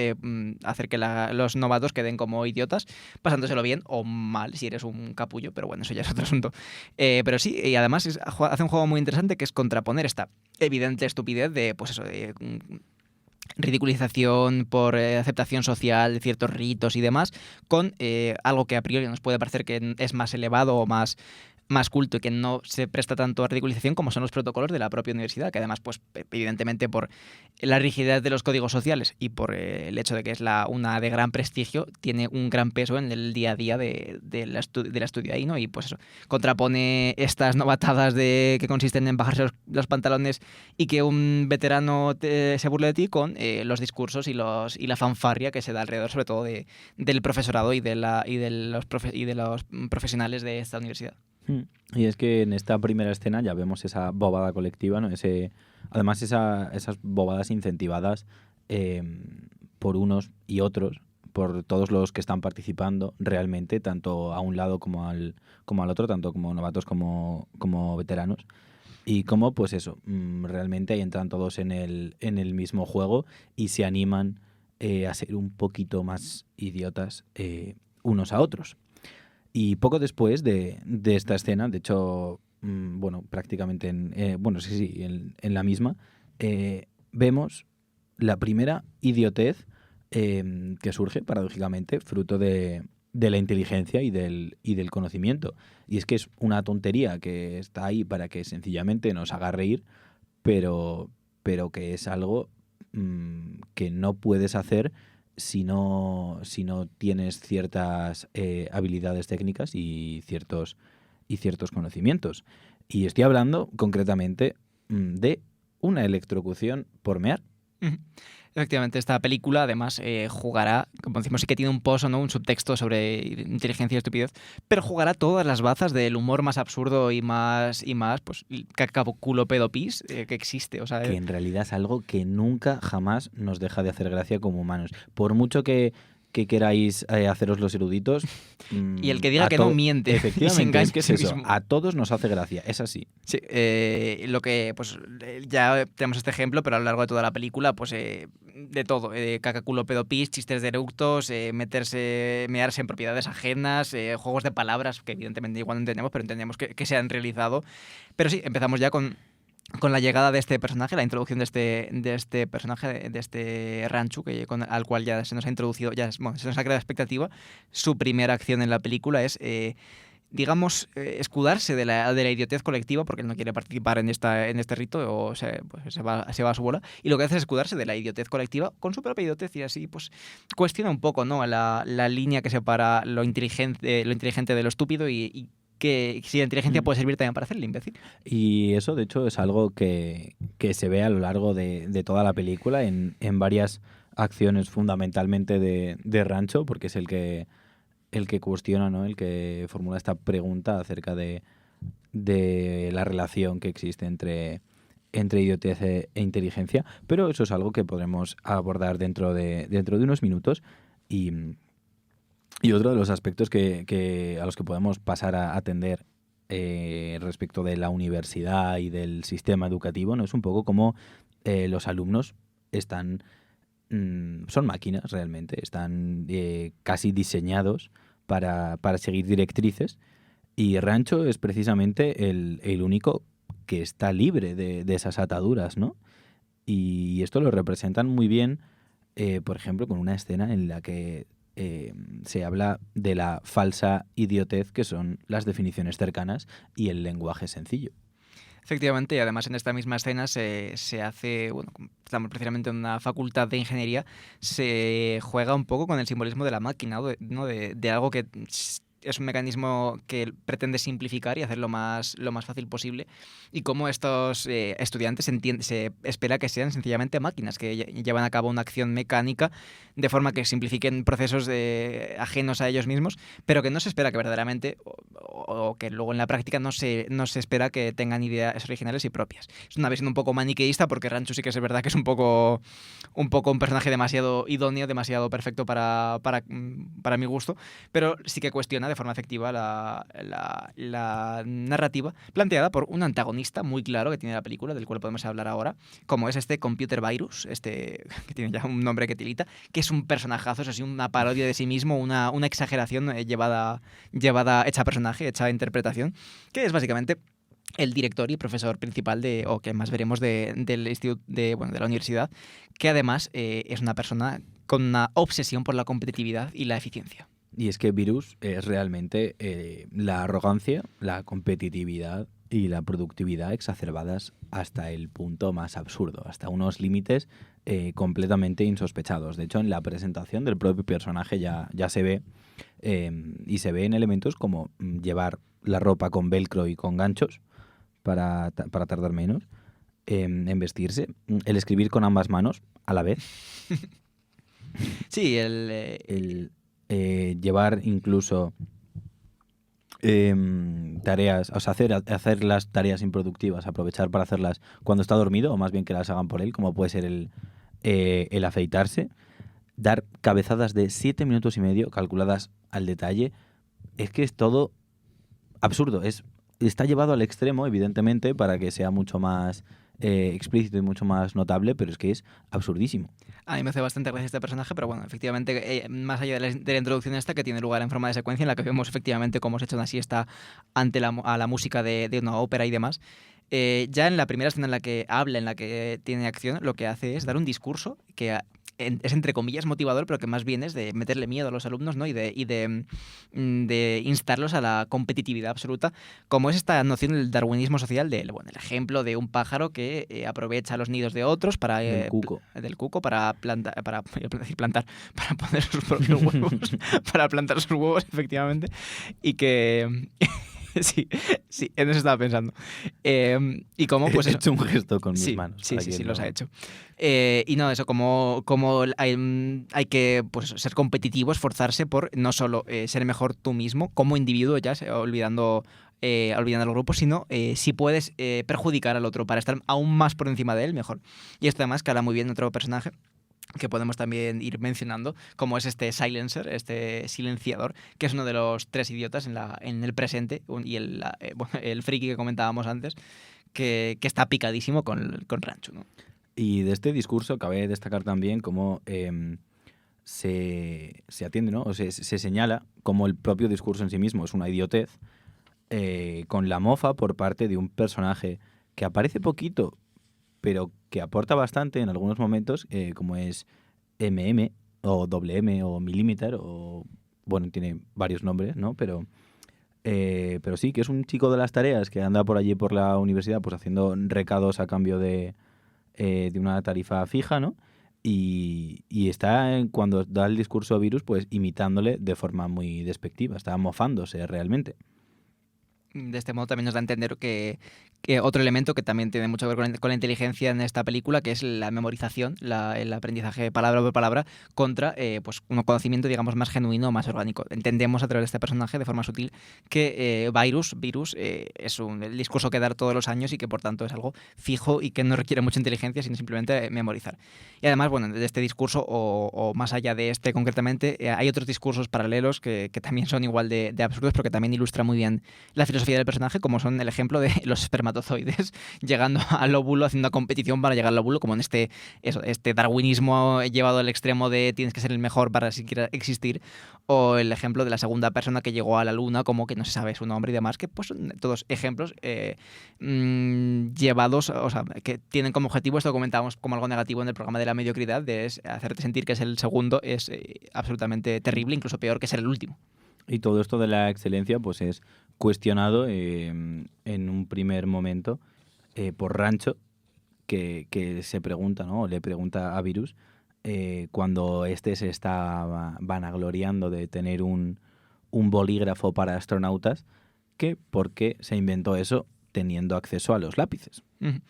hacer que los novatos queden como idiotas, pasándoselo bien o mal si eres un capullo, pero bueno, eso ya es otro asunto. Pero sí, y además hace un juego muy interesante que es contraponer esta evidente estupidez de, pues eso, de ridiculización por aceptación social de ciertos ritos y demás, con algo que a priori nos puede parecer que es más elevado o más culto y que no se presta tanto a ridiculización, como son los protocolos de la propia universidad, que además, pues evidentemente por la rigidez de los códigos sociales y por el hecho de que es una de gran prestigio, tiene un gran peso en el día a día de la estudio ahí, ¿no? Y pues eso, contrapone estas novatadas que consisten en bajarse los pantalones y que un veterano se burle de ti, con los discursos y la fanfarria que se da alrededor, sobre todo del profesorado y de los profesionales de esta universidad. Y es que en esta primera escena ya vemos esa bobada colectiva, ¿no? Además, esas bobadas incentivadas por unos y otros, por todos los que están participando realmente, tanto a un lado como al otro, tanto como novatos como veteranos. Y cómo, pues eso, realmente ahí entran todos en el mismo juego y se animan a ser un poquito más idiotas unos a otros. Y poco después de esta escena, de hecho, prácticamente en la misma, vemos la primera idiotez que surge, paradójicamente, fruto de la inteligencia y del conocimiento. Y es que es una tontería que está ahí para que sencillamente nos haga reír, pero que es algo que no puedes hacer si no tienes ciertas habilidades técnicas y ciertos conocimientos. Y estoy hablando concretamente de una electrocución por mear. Efectivamente, esta película además jugará, como decimos, sí que tiene un pozo, ¿no? Un subtexto sobre inteligencia y estupidez, pero jugará todas las bazas del humor más absurdo y más pues, cacaculo pedo pis que existe. O sea, que en realidad es algo que nunca, jamás nos deja de hacer gracia como humanos. Por mucho que queráis haceros los eruditos. Y el que diga que no miente. Efectivamente, es que es eso. A todos nos hace gracia, es así. Sí, lo que, pues ya tenemos este ejemplo, pero a lo largo de toda la película, pues de todo. Cacaculo, pedo, pis, chistes de eructos, mearse en propiedades ajenas, juegos de palabras, que evidentemente igual no entendemos, pero entendemos que se han realizado. Pero sí, empezamos ya con la llegada de este personaje, la introducción de este personaje, de este Ranchu, al cual ya se nos ha introducido, se nos ha creado expectativa. Su primera acción en la película es, escudarse de la idiotez colectiva, porque él no quiere participar en este rito, o se va a su bola, y lo que hace es escudarse de la idiotez colectiva con su propia idiotez, y así pues cuestiona un poco, ¿no? la línea que separa lo inteligente de lo estúpido, y que si la inteligencia puede servir también para hacer el imbécil. Y eso, de hecho, es algo que se ve a lo largo de toda la película en varias acciones, fundamentalmente de Rancho, porque es el que cuestiona, ¿no? El que formula esta pregunta acerca de la relación que existe entre idiotez e inteligencia. Pero eso es algo que podremos abordar dentro de unos minutos. Y otro de los aspectos a los que podemos pasar a atender respecto de la universidad y del sistema educativo, ¿no? Es un poco como los alumnos son máquinas realmente, están casi diseñados para seguir directrices, Y Rancho es precisamente el único que está libre de esas ataduras, ¿no? Y esto lo representan muy bien, por ejemplo, con una escena en la que se habla de la falsa idiotez, que son las definiciones cercanas y el lenguaje sencillo. Efectivamente, y además en esta misma escena se hace, bueno, como estamos precisamente en una facultad de ingeniería, se juega un poco con el simbolismo de la máquina, ¿no? De algo que es un mecanismo que pretende simplificar y hacerlo lo más fácil posible, y cómo estos estudiantes se espera que sean sencillamente máquinas que llevan a cabo una acción mecánica de forma que simplifiquen procesos ajenos a ellos mismos, pero que no se espera que verdaderamente o que luego en la práctica no se espera que tengan ideas originales y propias. Es una visión un poco maniqueísta, porque Rancho sí que es verdad que es un poco un personaje demasiado idóneo, demasiado perfecto para mi gusto, pero sí que cuestiona de forma efectiva la narrativa planteada por un antagonista muy claro que tiene la película, del cual podemos hablar ahora, como es este Computer Virus, que tiene ya un nombre que tilita, que es un personajazo, es así, una parodia de sí mismo, una exageración hecha personaje, hecha interpretación, que es básicamente el director y profesor principal o que más veremos del instituto de la universidad, que además es una persona con una obsesión por la competitividad y la eficiencia. Y es que Virus es realmente la arrogancia, la competitividad y la productividad exacerbadas hasta el punto más absurdo, hasta unos límites completamente insospechados. De hecho, en la presentación del propio personaje ya se ve, y se ve en elementos como llevar la ropa con velcro y con ganchos para tardar menos, en vestirse, el escribir con ambas manos a la vez. Sí, llevar incluso tareas, o sea, hacer las tareas improductivas, aprovechar para hacerlas cuando está dormido, o más bien que las hagan por él, como puede ser el afeitarse, dar cabezadas de 7 minutos y medio, calculadas al detalle. Es que es todo absurdo, está llevado al extremo, evidentemente, para que sea mucho más explícito y mucho más notable, pero es que es absurdísimo. A mí me hace bastante gracia este personaje, pero bueno, efectivamente, más allá de la introducción esta, que tiene lugar en forma de secuencia, en la que vemos efectivamente cómo se echa una siesta ante a la música de una ópera y demás, ya en la primera escena en la que habla, en la que tiene acción, lo que hace es dar un discurso que es entre comillas motivador, pero que más bien es de meterle miedo a los alumnos, ¿no? y de instarlos a la competitividad absoluta, como es esta noción del darwinismo social, el ejemplo de un pájaro que aprovecha los nidos de otros para Del cuco. para para poner sus propios huevos, para plantar sus huevos, efectivamente, y que sí, en eso estaba pensando. Y cómo, pues he eso. hecho un gesto con mis manos. Sí, los ha hecho. Y no, eso, como hay que, pues eso, ser competitivo, esforzarse por no solo ser mejor tú mismo como individuo, ya olvidando los grupos, sino si puedes perjudicar al otro para estar aún más por encima de él, mejor. Y esto además cala muy bien otro personaje que podemos también ir mencionando, como es este silencer, este silenciador, que es uno de los 3 idiotas en el presente, y el friki que comentábamos antes, que está picadísimo con Rancho, ¿no? Y de este discurso cabe destacar también cómo se atiende, ¿no? O se señala como el propio discurso en sí mismo es una idiotez, con la mofa por parte de un personaje que aparece poquito, pero que aporta bastante en algunos momentos, como es MM o WM o Millimeter, o bueno, tiene varios nombres, ¿no? Pero sí, que es un chico de las tareas que anda por allí por la universidad pues haciendo recados a cambio de una tarifa fija, ¿no? Y está, cuando da el discurso a Virus, pues imitándole de forma muy despectiva, está mofándose realmente. De este modo también nos da a entender que otro elemento que también tiene mucho que ver con la inteligencia en esta película, que es la memorización, el aprendizaje palabra por palabra, contra pues un conocimiento, digamos, más genuino, más orgánico. Entendemos a través de este personaje de forma sutil que Virus es el discurso que dar todos los años y que por tanto es algo fijo y que no requiere mucha inteligencia, sino simplemente memorizar. Y además, bueno, de este discurso, o más allá de este concretamente, hay otros discursos paralelos que también son igual de absurdos, porque también ilustran muy bien la filosofía filosofía del personaje, como son el ejemplo de los espermatozoides llegando al óvulo, haciendo una competición para llegar al óvulo, como en este darwinismo llevado al extremo de tienes que ser el mejor para siquiera existir, o el ejemplo de la segunda persona que llegó a la luna, como que no se sabe su nombre y demás, que pues son todos ejemplos llevados, o sea, que tienen como objetivo, esto lo comentábamos como algo negativo en el programa de la mediocridad, de hacerte sentir que es el segundo, es absolutamente terrible, incluso peor que ser el último. Y todo esto de la excelencia pues es cuestionado en un primer momento por Rancho, que se pregunta, ¿no? Le pregunta a Virus cuando se está vanagloriando de tener un bolígrafo para astronautas, que por qué se inventó eso teniendo acceso a los lápices. Uh-huh.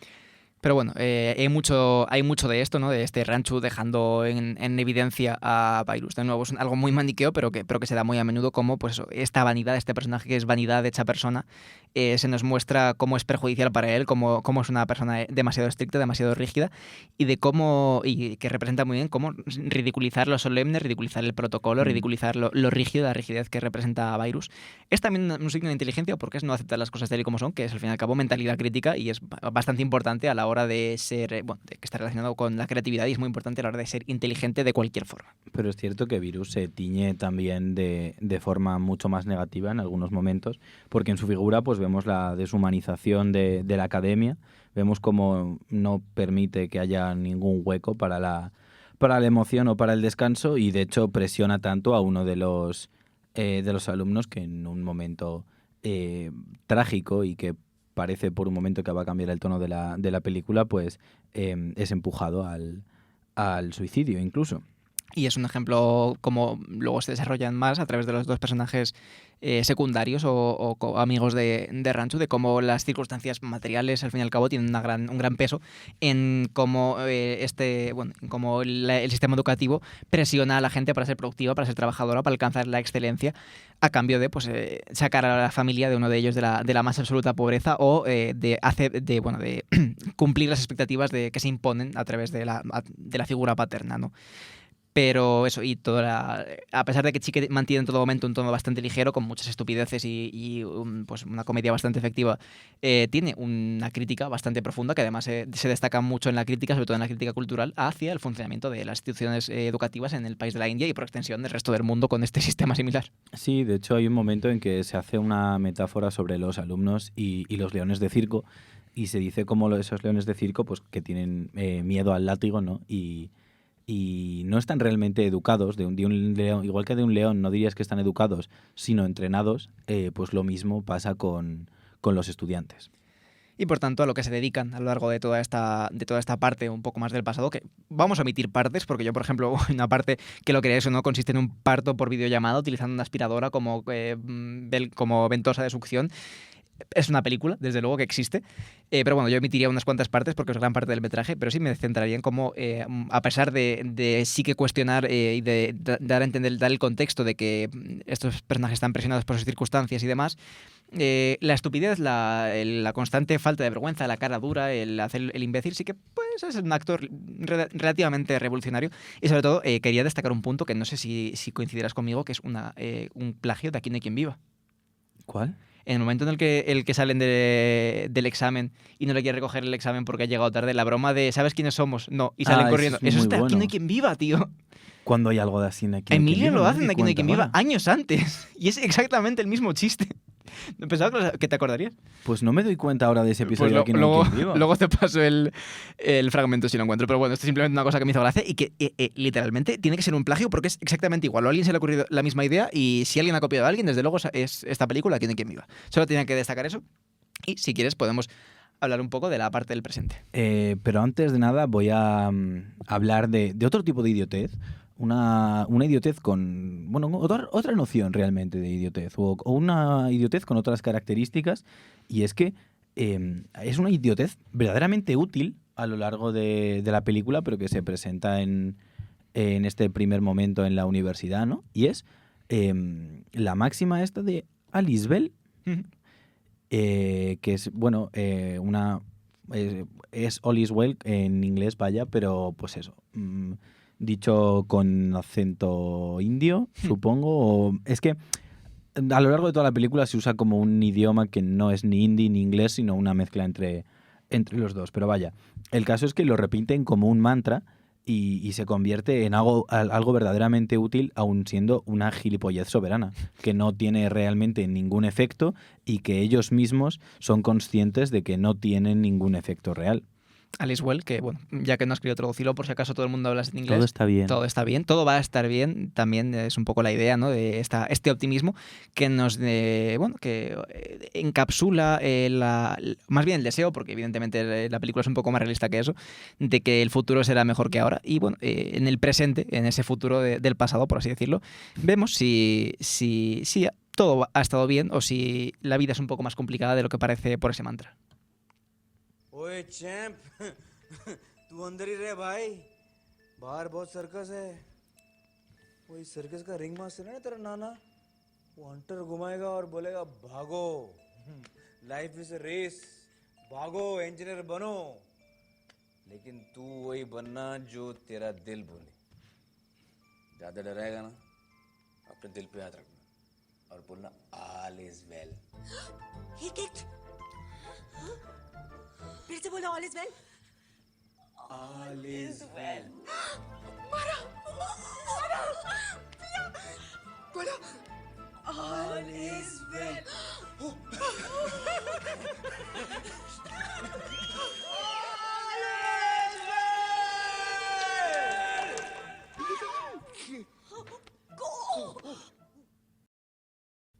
Pero bueno, hay mucho de esto, ¿no? De este Ranchu dejando en evidencia a Virus. De nuevo, es algo muy maniqueo, pero que se da muy a menudo como pues eso, esta vanidad, este personaje que es vanidad hecha persona, se nos muestra cómo es perjudicial para él, cómo es una persona demasiado estricta, demasiado rígida, y que representa muy bien cómo ridiculizar lo solemne, ridiculizar el protocolo, ridiculizar lo rígido, la rigidez que representa a Virus. Es también un signo de inteligencia porque es no aceptar las cosas tal y como son, que es al fin y al cabo mentalidad crítica y es bastante importante a la hora de ser, de que está relacionado con la creatividad y es muy importante a la hora de ser inteligente de cualquier forma. Pero es cierto que Virus se tiñe también de forma mucho más negativa en algunos momentos, porque en su figura pues vemos la deshumanización de la academia, vemos cómo no permite que haya ningún hueco para la emoción o para el descanso y de hecho presiona tanto a uno de los alumnos que en un momento trágico y que parece por un momento que va a cambiar el tono de la película, pues es empujado al suicidio incluso. Y es un ejemplo como luego se desarrollan más a través de los dos personajes secundarios o amigos de Ranchu, de cómo las circunstancias materiales al fin y al cabo tienen un gran peso en cómo cómo el sistema educativo presiona a la gente para ser productiva, para ser trabajadora, para alcanzar la excelencia, a cambio de sacar a la familia de uno de ellos de la más absoluta pobreza o de cumplir las expectativas que se imponen a través de la figura paterna, ¿no? Pero eso, y a pesar de que Chique mantiene en todo momento un tono bastante ligero, con muchas estupideces y una comedia bastante efectiva, tiene una crítica bastante profunda, que además se destaca mucho en la crítica, sobre todo en la crítica cultural, hacia el funcionamiento de las instituciones educativas en el país de la India y por extensión del resto del mundo con este sistema similar. Sí, de hecho hay un momento en que se hace una metáfora sobre los alumnos y los leones de circo, y se dice como esos leones de circo pues que tienen miedo al látigo, ¿no? Y no están realmente educados, de un león, igual que de un león no dirías que están educados, sino entrenados, pues lo mismo pasa con los estudiantes. Y por tanto a lo que se dedican a lo largo de toda esta parte un poco más del pasado, que vamos a omitir partes, porque yo por ejemplo una parte que lo creáis o no consiste en un parto por videollamada utilizando una aspiradora como ventosa de succión. Es una película, desde luego que existe, pero bueno, yo emitiría unas cuantas partes porque es gran parte del metraje, pero sí me centraría en cómo, a pesar de sí que cuestionar y de dar a entender, dar el contexto de que estos personajes están presionados por sus circunstancias y demás, la estupidez, la constante falta de vergüenza, la cara dura, el hacer el imbécil, sí que pues es un actor relativamente revolucionario y sobre todo quería destacar un punto que no sé si coincidirás conmigo, que es un plagio de Aquí no hay quien viva. ¿Cuál? En el momento en el que salen del examen y no le quiere recoger el examen porque ha llegado tarde, la broma de ¿sabes quiénes somos? No, y salen corriendo. Eso está bueno. Aquí no hay quien viva, tío. Cuando hay algo de así en Aquí no hay Emilio quien viva, lo ¿no? hace en Aquí no hay quien viva años antes. Y es exactamente el mismo chiste. Pensaba que te acordarías. Pues no me doy cuenta ahora de ese episodio de Aquí no hay quien viva. Luego te paso el fragmento si lo encuentro. Pero bueno, esto es simplemente una cosa que me hizo gracia y que literalmente tiene que ser un plagio porque es exactamente igual. O a alguien se le ha ocurrido la misma idea y si alguien ha copiado a alguien, desde luego es esta película Aquí no hay quien viva. Solo tenía que destacar eso. Y si quieres podemos hablar un poco de la parte del presente. Pero antes de nada voy a hablar de otro tipo de idiotez. Una idiotez con... Bueno, otra noción realmente de idiotez. O una idiotez con otras características. Y es que es una idiotez verdaderamente útil a lo largo de la película, pero que se presenta en este primer momento en la universidad, ¿no? Y es la máxima esta de Alice Bell, que es, bueno, es all is well en inglés, vaya, pero pues eso... dicho con acento indio, supongo. Es que A lo largo de toda la película se usa como un idioma que no es ni hindi ni inglés, sino una mezcla entre los dos. Pero vaya, el caso es que lo repiten como un mantra y se convierte en algo verdaderamente útil, aun siendo una gilipollez soberana, que no tiene realmente ningún efecto y que ellos mismos son conscientes de que no tienen ningún efecto real. Alice Well, que bueno, ya que no has querido traducirlo, por si acaso todo el mundo habla en inglés. Todo está bien. Todo está bien, todo va a estar bien. También es un poco la idea, ¿no? De este optimismo que nos encapsula más bien el deseo, porque evidentemente la película es un poco más realista que eso, de que el futuro será mejor que ahora. Y bueno, en el presente, en ese futuro del pasado, por así decirlo, vemos si todo ha estado bien o si la vida es un poco más complicada de lo que parece por ese mantra. ओए चैंप तू अंदर ही रह भाई बाहर बहुत सर्कस है वही सर्कस का रिंग मास्टर है ना तेरा नाना वो हंटर घुमाएगा और बोलेगा भागो लाइफ इज अ रेस भागो इंजीनियर बनो लेकिन तू वही बनना जो तेरा दिल बोले ज्यादा डराएगा ना अपने दिल पे हाथ रखना और बोलना all is well He kicked. फिर से बोलो all is well all is well मारा बोलो all is well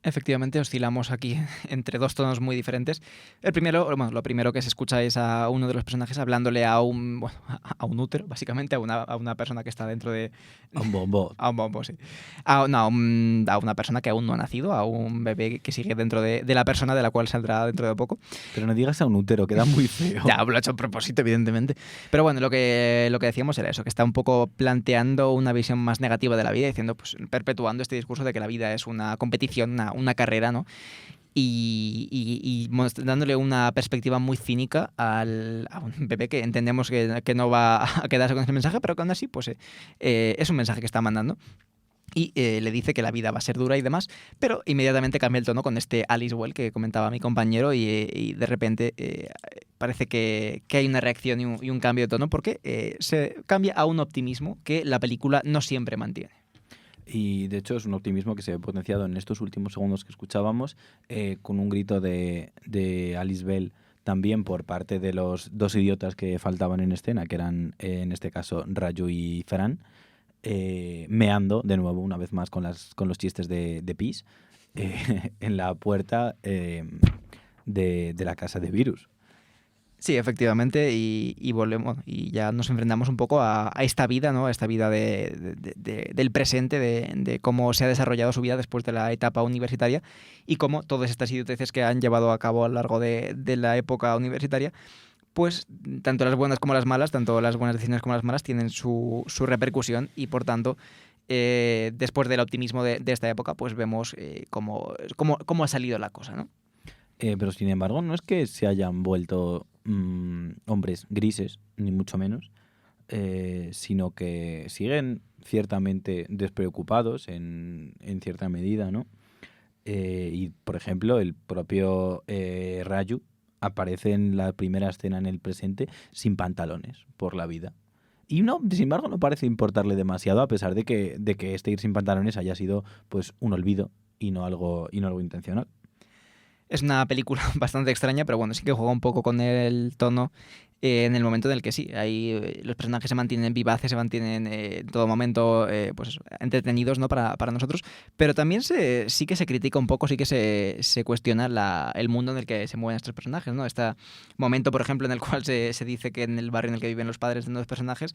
Efectivamente, oscilamos aquí entre dos tonos muy diferentes. Lo primero que se escucha es a uno de los personajes hablándole a un útero, básicamente, a una persona que está dentro de... A un bombo. A un bombo, sí. A una persona que aún no ha nacido, a un bebé que sigue dentro de la persona de la cual saldrá dentro de poco. Pero no digas a un útero, queda muy feo. Ya, lo he hecho a propósito, evidentemente. Pero bueno, lo que decíamos era eso, que está un poco planteando una visión más negativa de la vida, diciendo, pues, perpetuando este discurso de que la vida es una competición, una carrera, ¿no? Y dándole una perspectiva muy cínica a un bebé que entendemos que no va a quedarse con ese mensaje, pero que aún así pues, es un mensaje que está mandando. Y le dice que la vida va a ser dura y demás, pero inmediatamente cambia el tono con este Alice Well que comentaba mi compañero y de repente parece que hay una reacción y un cambio de tono porque se cambia a un optimismo que la película no siempre mantiene. Y de hecho es un optimismo que se ve potenciado en estos últimos segundos que escuchábamos con un grito de Alice Bell también por parte de los dos idiotas que faltaban en escena, que eran en este caso Raju y Ferran, meando de nuevo una vez más con los chistes de pis en la puerta de la casa de Virus. Sí, efectivamente, y volvemos y ya nos enfrentamos un poco a esta vida, ¿no? A esta vida del presente, de cómo se ha desarrollado su vida después de la etapa universitaria y cómo todas estas idioteces que han llevado a cabo a lo largo de la época universitaria, pues tanto las buenas como las malas, tanto las buenas decisiones como las malas tienen su repercusión y por tanto después del optimismo de esta época, pues vemos cómo ha salido la cosa, ¿no? Pero sin embargo no es que se hayan vuelto hombres grises, ni mucho menos, sino que siguen ciertamente despreocupados en cierta medida, ¿no? Y, por ejemplo, el propio Raju aparece en la primera escena en el presente sin pantalones por la vida. Y no, sin embargo, no parece importarle demasiado, a pesar de que este ir sin pantalones haya sido pues un olvido y no algo intencional. Es una película bastante extraña, pero bueno, sí que juega un poco con el tono en el momento en el que sí, ahí los personajes se mantienen vivaces, se mantienen en todo momento pues entretenidos, ¿no? para nosotros, pero también sí que se critica un poco, sí que se cuestiona el mundo en el que se mueven estos personajes, ¿no? Este momento, por ejemplo, en el cual se dice que en el barrio en el que viven los padres de uno de los personajes,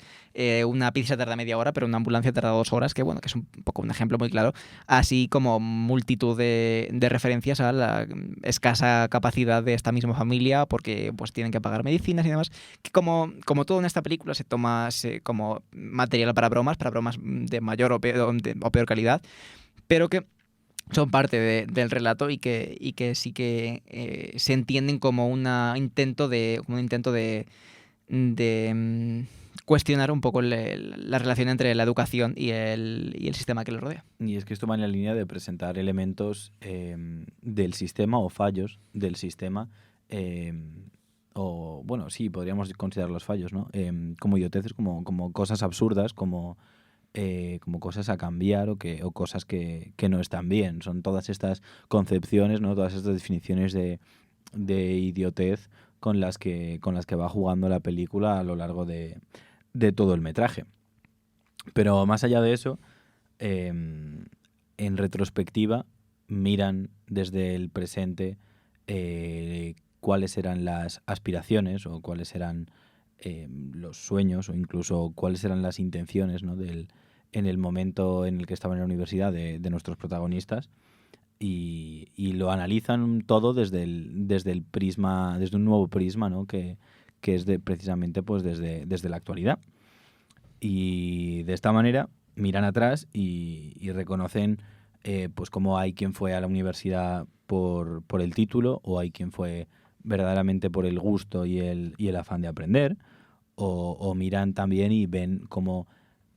una pizza tarda media hora, pero una ambulancia tarda 2 horas, que bueno, que es un poco un ejemplo muy claro, así como multitud de referencias a la escasa capacidad de esta misma familia, porque pues tienen que pagar medicinas y demás, que como todo en esta película se toma como material para bromas de mayor o peor calidad, pero que son parte del relato y que sí que se entienden como un intento de cuestionar un poco la relación entre la educación y el sistema que lo rodea. Y es que esto va en la línea de presentar elementos del sistema o fallos del sistema, o bueno, sí, podríamos considerar los fallos, ¿no? Como idioteces, como cosas absurdas, como cosas a cambiar o cosas que no están bien. Son todas estas concepciones, ¿no? Todas estas definiciones de idiotez con las que va jugando la película a lo largo de todo el metraje. Pero más allá de eso, en retrospectiva, miran desde el presente cuáles eran las aspiraciones o cuáles eran los sueños o incluso cuáles eran las intenciones, ¿no? en el momento en el que estaban en la universidad de nuestros protagonistas, y lo analizan todo desde el prisma, desde un nuevo prisma, ¿no? que es precisamente pues desde la actualidad. Y de esta manera miran atrás y reconocen pues cómo hay quien fue a la universidad por el título, o hay quien fue verdaderamente por el gusto y el afán de aprender, o miran también y ven cómo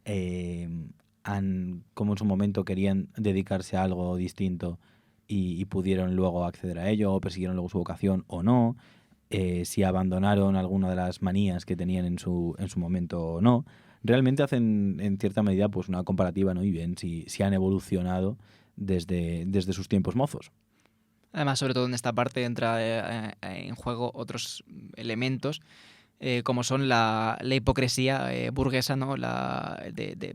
en su momento querían dedicarse a algo distinto y pudieron luego acceder a ello, o persiguieron luego su vocación o no, si abandonaron alguna de las manías que tenían en su momento o no. Realmente hacen en cierta medida pues una comparativa, ¿no? Y ven si han evolucionado desde sus tiempos mozos. Además, sobre todo en esta parte entra en juego otros elementos, como son la hipocresía burguesa, ¿no? De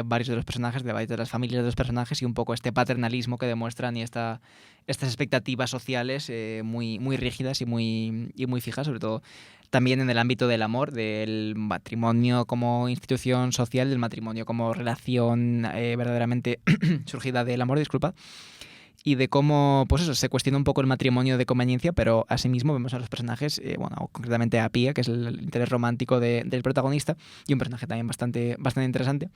varios de los personajes, de varias de las familias de los personajes, y un poco este paternalismo que demuestran y estas expectativas sociales muy, muy rígidas y muy fijas, sobre todo también en el ámbito del amor, del matrimonio como institución social, del matrimonio como relación verdaderamente surgida del amor, disculpad. Y de cómo, pues eso, se cuestiona un poco el matrimonio de conveniencia, pero asimismo vemos a los personajes, concretamente a Pia, que es el interés romántico del protagonista, y un personaje también bastante interesante,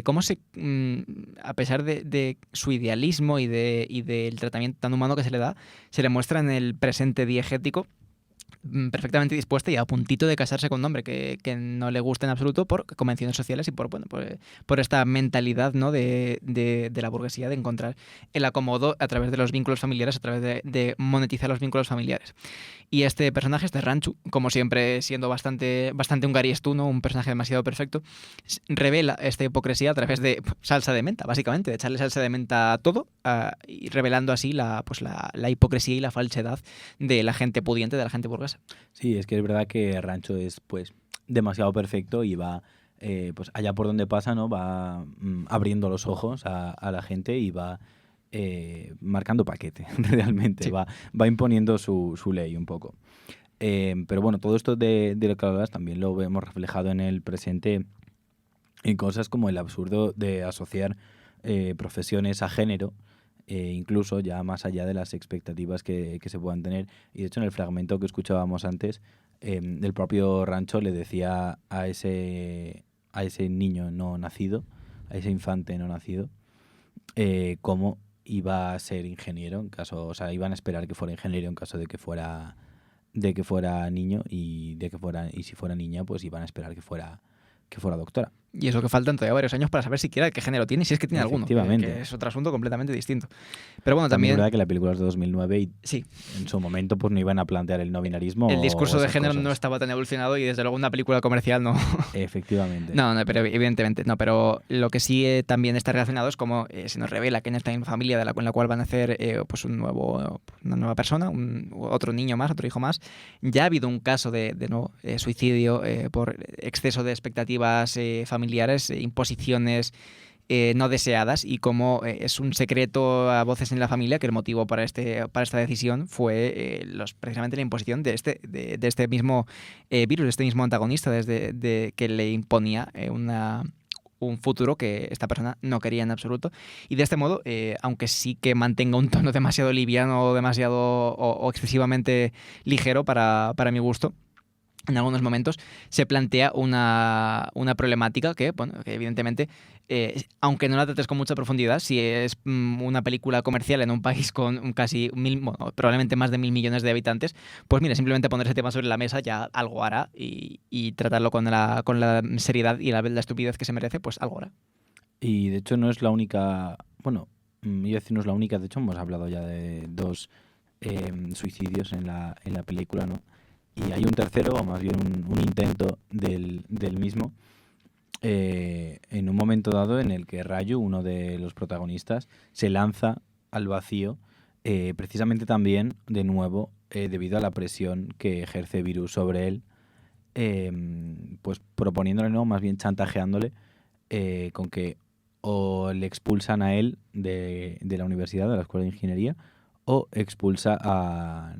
cómo a pesar de su idealismo y del tratamiento tan humano que se le da, se le muestra en el presente diegético perfectamente dispuesta y a puntito de casarse con un hombre que no le gusta en absoluto por convenciones sociales y por esta mentalidad, ¿no? de la burguesía, de encontrar el acomodo a través de los vínculos familiares, a través de monetizar los vínculos familiares. Y este personaje, este Ranchu, como siempre siendo bastante ungariestú, ¿no? Un personaje demasiado perfecto, revela esta hipocresía a través de salsa de menta, básicamente, de echarle salsa de menta a todo, y revelando así la hipocresía y la falsedad de la gente pudiente, de la gente burguesa. Sí, es que es verdad que Rancho es pues demasiado perfecto y va pues allá por donde pasa, ¿no? Va abriendo los ojos a la gente y va marcando paquete, realmente. Sí. Va imponiendo su ley un poco. Pero bueno, todo esto de lo que hablas también lo vemos reflejado en el presente en cosas como el absurdo de asociar profesiones a género, incluso ya más allá de las expectativas que se puedan tener. Y de hecho, en el fragmento que escuchábamos antes, el propio Rancho le decía a ese niño no nacido, a ese infante no nacido, cómo iba a ser ingeniero en caso, o sea, iban a esperar que fuera ingeniero en caso de que fuera niño, y si fuera niña, pues iban a esperar que fuera doctora. Y eso que faltan todavía varios años para saber siquiera qué género tiene y si es que tiene alguno. Que es otro asunto completamente distinto. Pero bueno, también... Es verdad que la película es de 2009 y sí, en su momento pues no iban a plantear el no binarismo. El discurso de género no estaba tan evolucionado y desde luego una película comercial no. Efectivamente. No, pero evidentemente no. Pero lo que sí también está relacionado es como se nos revela que en esta misma familia con la cual van a nacer pues una nueva persona, otro niño más, otro hijo más, ya ha habido un caso de nuevo suicidio por exceso de expectativas familiares, imposiciones no deseadas, y como es un secreto a voces en la familia que el motivo para esta decisión fue precisamente la imposición de este mismo virus, de este mismo antagonista, desde que le imponía un futuro que esta persona no quería en absoluto. Y de este modo, aunque sí que mantenga un tono demasiado liviano, demasiado o excesivamente ligero para mi gusto, en algunos momentos se plantea una problemática que, bueno, que evidentemente, aunque no la trates con mucha profundidad, si es una película comercial en un país con casi probablemente más de 1.000 millones de habitantes, pues mira, simplemente poner ese tema sobre la mesa ya algo hará y tratarlo con la seriedad y la estupidez que se merece, pues algo hará. Y de hecho no es la única, bueno, iba a decir no es la única, de hecho hemos hablado ya de 2 suicidios en la película, ¿no? Y hay un tercero, o más bien un intento del mismo, en un momento dado en el que Raju, uno de los protagonistas, se lanza al vacío, precisamente también, de nuevo, debido a la presión que ejerce Virus sobre él, pues proponiéndole, no, más bien chantajeándole, con que o le expulsan a él de la universidad, de la escuela de ingeniería, o expulsan a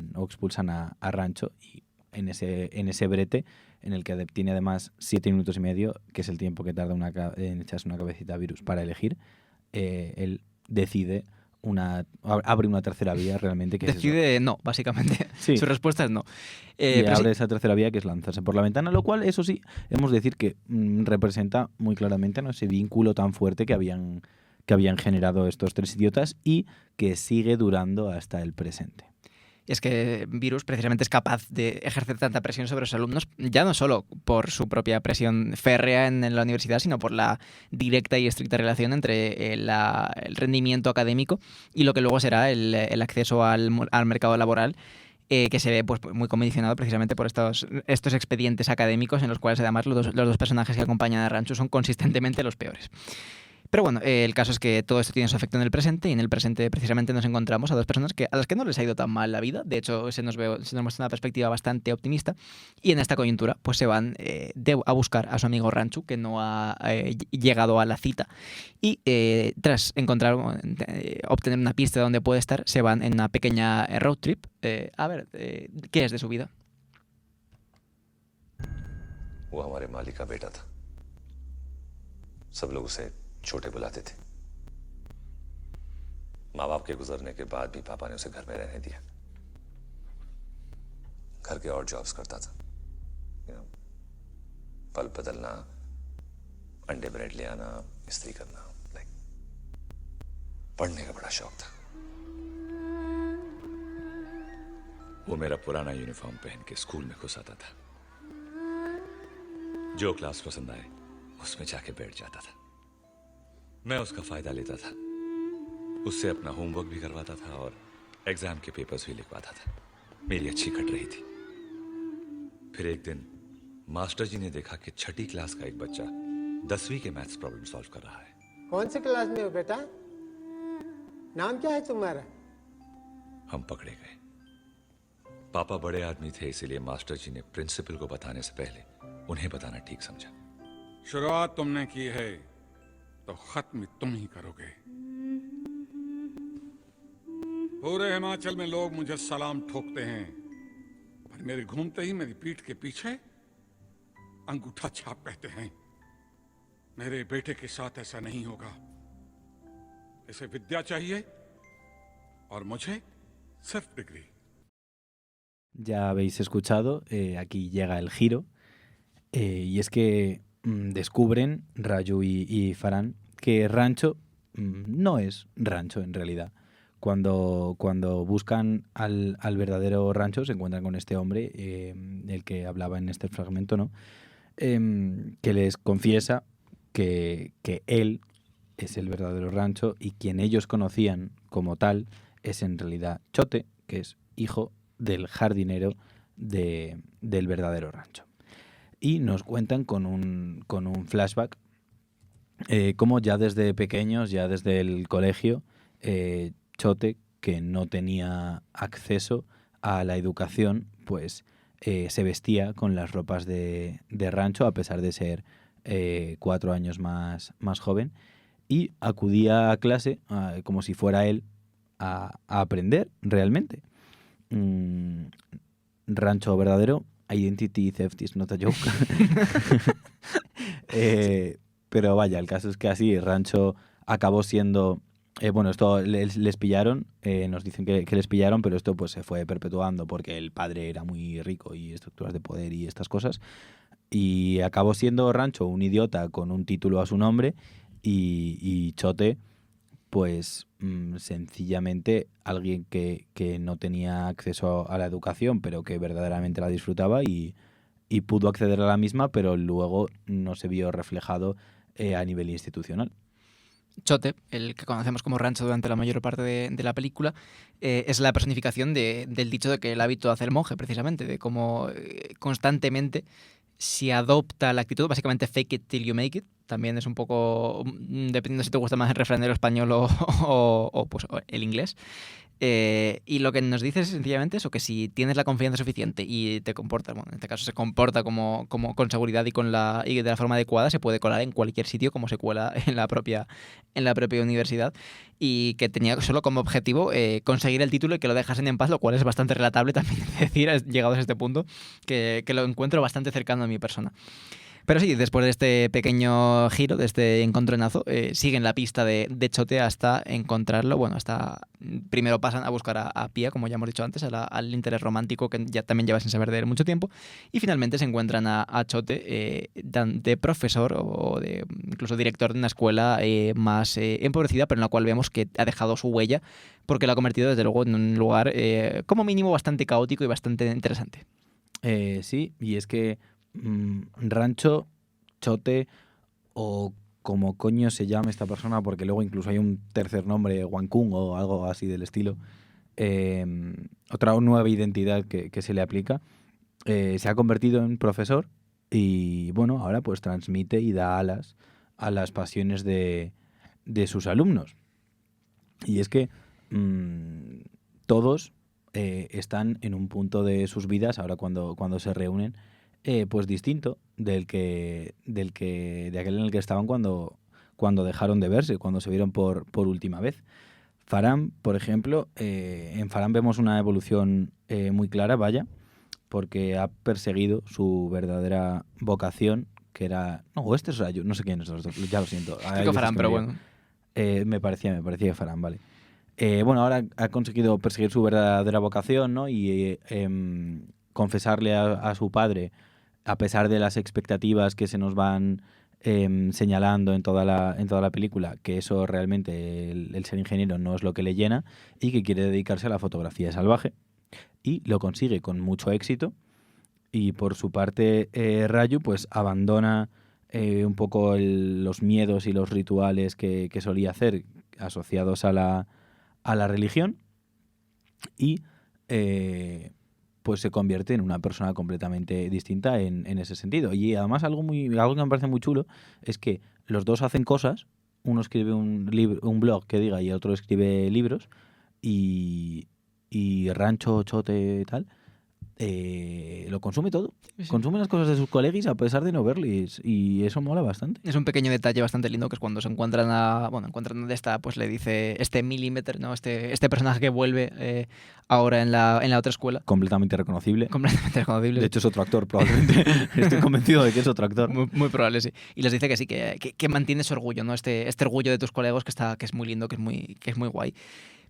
Rancho, y en ese brete en el que tiene además 7 minutos y medio, que es el tiempo que tarda en echarse una cabecita a Virus para elegir, él decide abre una tercera vía realmente. Que decide es no, básicamente. Sí. Su respuesta es no. Y abre esa tercera vía, que es lanzarse por la ventana, lo cual, eso sí, hemos de decir que representa muy claramente, ¿no?, ese vínculo tan fuerte que habían generado estos 3 idiotas y que sigue durando hasta el presente. Es que Virus precisamente es capaz de ejercer tanta presión sobre sus alumnos, ya no solo por su propia presión férrea en la universidad, sino por la directa y estricta relación entre el rendimiento académico y lo que luego será el acceso al mercado laboral, que se ve pues muy condicionado precisamente por estos expedientes académicos en los cuales además los dos personajes que acompañan a Rancho son consistentemente los peores. Pero bueno, el caso es que todo esto tiene su efecto en el presente, y en el presente precisamente nos encontramos a 2 personas a las que no les ha ido tan mal la vida. De hecho, se nos muestra una perspectiva bastante optimista, y en esta coyuntura pues se van a buscar a su amigo Ranchu, que no ha llegado a la cita, y tras obtener una pista de donde puede estar, se van en una pequeña road trip a ver qué es de su vida. वो हमारे मालिक का बेटा था। सब लोग उसे छोटे बुलाते थे। माँ बाप के गुजरने के बाद भी पापा ने उसे घर में रहने दिया। घर के और जॉब्स करता था, पल बदलना, अंडे ब्रेड ले आना, इस्त्री करना, लाइक पढ़ने का बड़ा शौक था। वो मेरा पुराना यूनिफॉर्म पहन के स्कूल में घुस आता था। जो क्लास पसंद आए उसमें जाके बैठ जाता था। मैं उसका फायदा लेता था, उससे अपना होमवर्क भी करवाता था और एग्जाम के पेपर्स भी लिखवाता था। मेरी अच्छी कट रही थी। फिर एक दिन मास्टर जी ने देखा कि 6ठी क्लास का एक बच्चा 10वीं के मैथ्स प्रॉब्लम सॉल्व कर रहा है। कौन सी क्लास में हो बेटा? नाम क्या है तुम्हारा? हम पकड़े गए। पापा बड़े आदमी थे, इसीलिए मास्टर जी ने प्रिंसिपल को बताने से पहले उन्हें बताना ठीक समझा। शुरुआत तुमने की है तो खत्म तुम ही करोगे। पूरे हिमाचल में लोग मुझे सलाम ठोकते हैं, पर मेरे घूमते ही मेरी पीठ के पीछे अंगूठा छाप कहते हैं। मेरे बेटे के साथ ऐसा नहीं होगा। इसे विद्या चाहिए और मुझे सिर्फ degree. Ya habéis escuchado, aquí llega el giro, y es que descubren Raju y Farhan que Rancho no es Rancho en realidad. Cuando buscan al verdadero Rancho se encuentran con este hombre, el que hablaba en este fragmento, ¿no? Que les confiesa que él es el verdadero Rancho y quien ellos conocían como tal es en realidad Chote, que es hijo del jardinero del verdadero Rancho. Y nos cuentan con un flashback como ya desde pequeños, ya desde el colegio, Chote, que no tenía acceso a la educación, pues se vestía con las ropas de Rancho, a pesar de ser 4 años más joven, y acudía a clase como si fuera él a aprender realmente. Rancho verdadero, identity theft is not a joke. Pero vaya, el caso es que así Rancho acabó siendo Bueno, esto les pillaron, nos dicen que les pillaron, pero esto pues se fue perpetuando porque el padre era muy rico y estructuras de poder y estas cosas. Y acabó siendo Rancho un idiota con un título a su nombre y Chote, pues sencillamente alguien que no tenía acceso a la educación, pero que verdaderamente la disfrutaba y pudo acceder a la misma, pero luego no se vio reflejado a nivel institucional. Chote, el que conocemos como Rancho durante la mayor parte de la película, es la personificación del dicho de que el hábito hace el monje, precisamente, de cómo constantemente se adopta la actitud, básicamente fake it till you make it. También es un poco, dependiendo si te gusta más el refranero español o el inglés. Y lo que nos dice es sencillamente eso, que si tienes la confianza suficiente y te comportas, bueno, en este caso se comporta como con seguridad y de la forma adecuada, se puede colar en cualquier sitio como se cuela en la propia universidad, y que tenía solo como objetivo conseguir el título y que lo dejasen en paz, lo cual es bastante relatable también decir, llegados a este punto, que lo encuentro bastante cercano a mi persona. Pero sí, después de este pequeño giro, de este encontronazo, siguen la pista de Chote hasta encontrarlo. Bueno, hasta primero pasan a buscar a Pía, como ya hemos dicho antes, al interés romántico que ya también lleva sin saber de él mucho tiempo. Y finalmente se encuentran a Chote de profesor o de incluso director de una escuela más empobrecida, pero en la cual vemos que ha dejado su huella porque lo ha convertido desde luego en un lugar como mínimo bastante caótico y bastante interesante. Sí, y es que Rancho, Chote o como coño se llame esta persona, porque luego incluso hay un tercer nombre, Wankun o algo así del estilo, otra nueva identidad que se le aplica, se ha convertido en profesor y bueno, ahora pues transmite y da alas a las pasiones de sus alumnos. Y es que todos están en un punto de sus vidas, ahora cuando se reúnen, pues distinto de aquel en el que estaban cuando dejaron de verse, cuando se vieron por última vez. Farhan, por ejemplo, en Farhan vemos una evolución muy clara, vaya, porque ha perseguido su verdadera vocación, que era... No, este es Rayo, no sé quién es los dos, ya lo siento. Digo Farhan, pero bueno. Me parecía Farhan, vale. Bueno, ahora ha conseguido perseguir su verdadera vocación, ¿no? Y confesarle a su padre, a pesar de las expectativas que se nos van señalando en toda la película, que eso realmente, el ser ingeniero no es lo que le llena y que quiere dedicarse a la fotografía salvaje. Y lo consigue con mucho éxito. Y por su parte, Rayu pues abandona un poco los miedos y los rituales que solía hacer asociados a la religión y pues se convierte en una persona completamente distinta en ese sentido. Y además algo que me parece muy chulo es que los dos hacen cosas, uno escribe un blog que diga y el otro escribe libros, y Rancho, Chote y tal, lo consume todo. Sí. Consume las cosas de sus colegis a pesar de no verles, y eso mola bastante. Es un pequeño detalle bastante lindo, que es cuando se encuentran encuentran de esta, pues le dice este Millimeter, ¿no? Este personaje que vuelve ahora en la otra escuela. Completamente reconocible. Completamente reconocible. De hecho es otro actor, probablemente. Estoy convencido de que es otro actor. Muy probable, sí. Y les dice que sí, que mantiene su orgullo, ¿no? Este orgullo de tus colegas que es muy lindo, que es muy guay.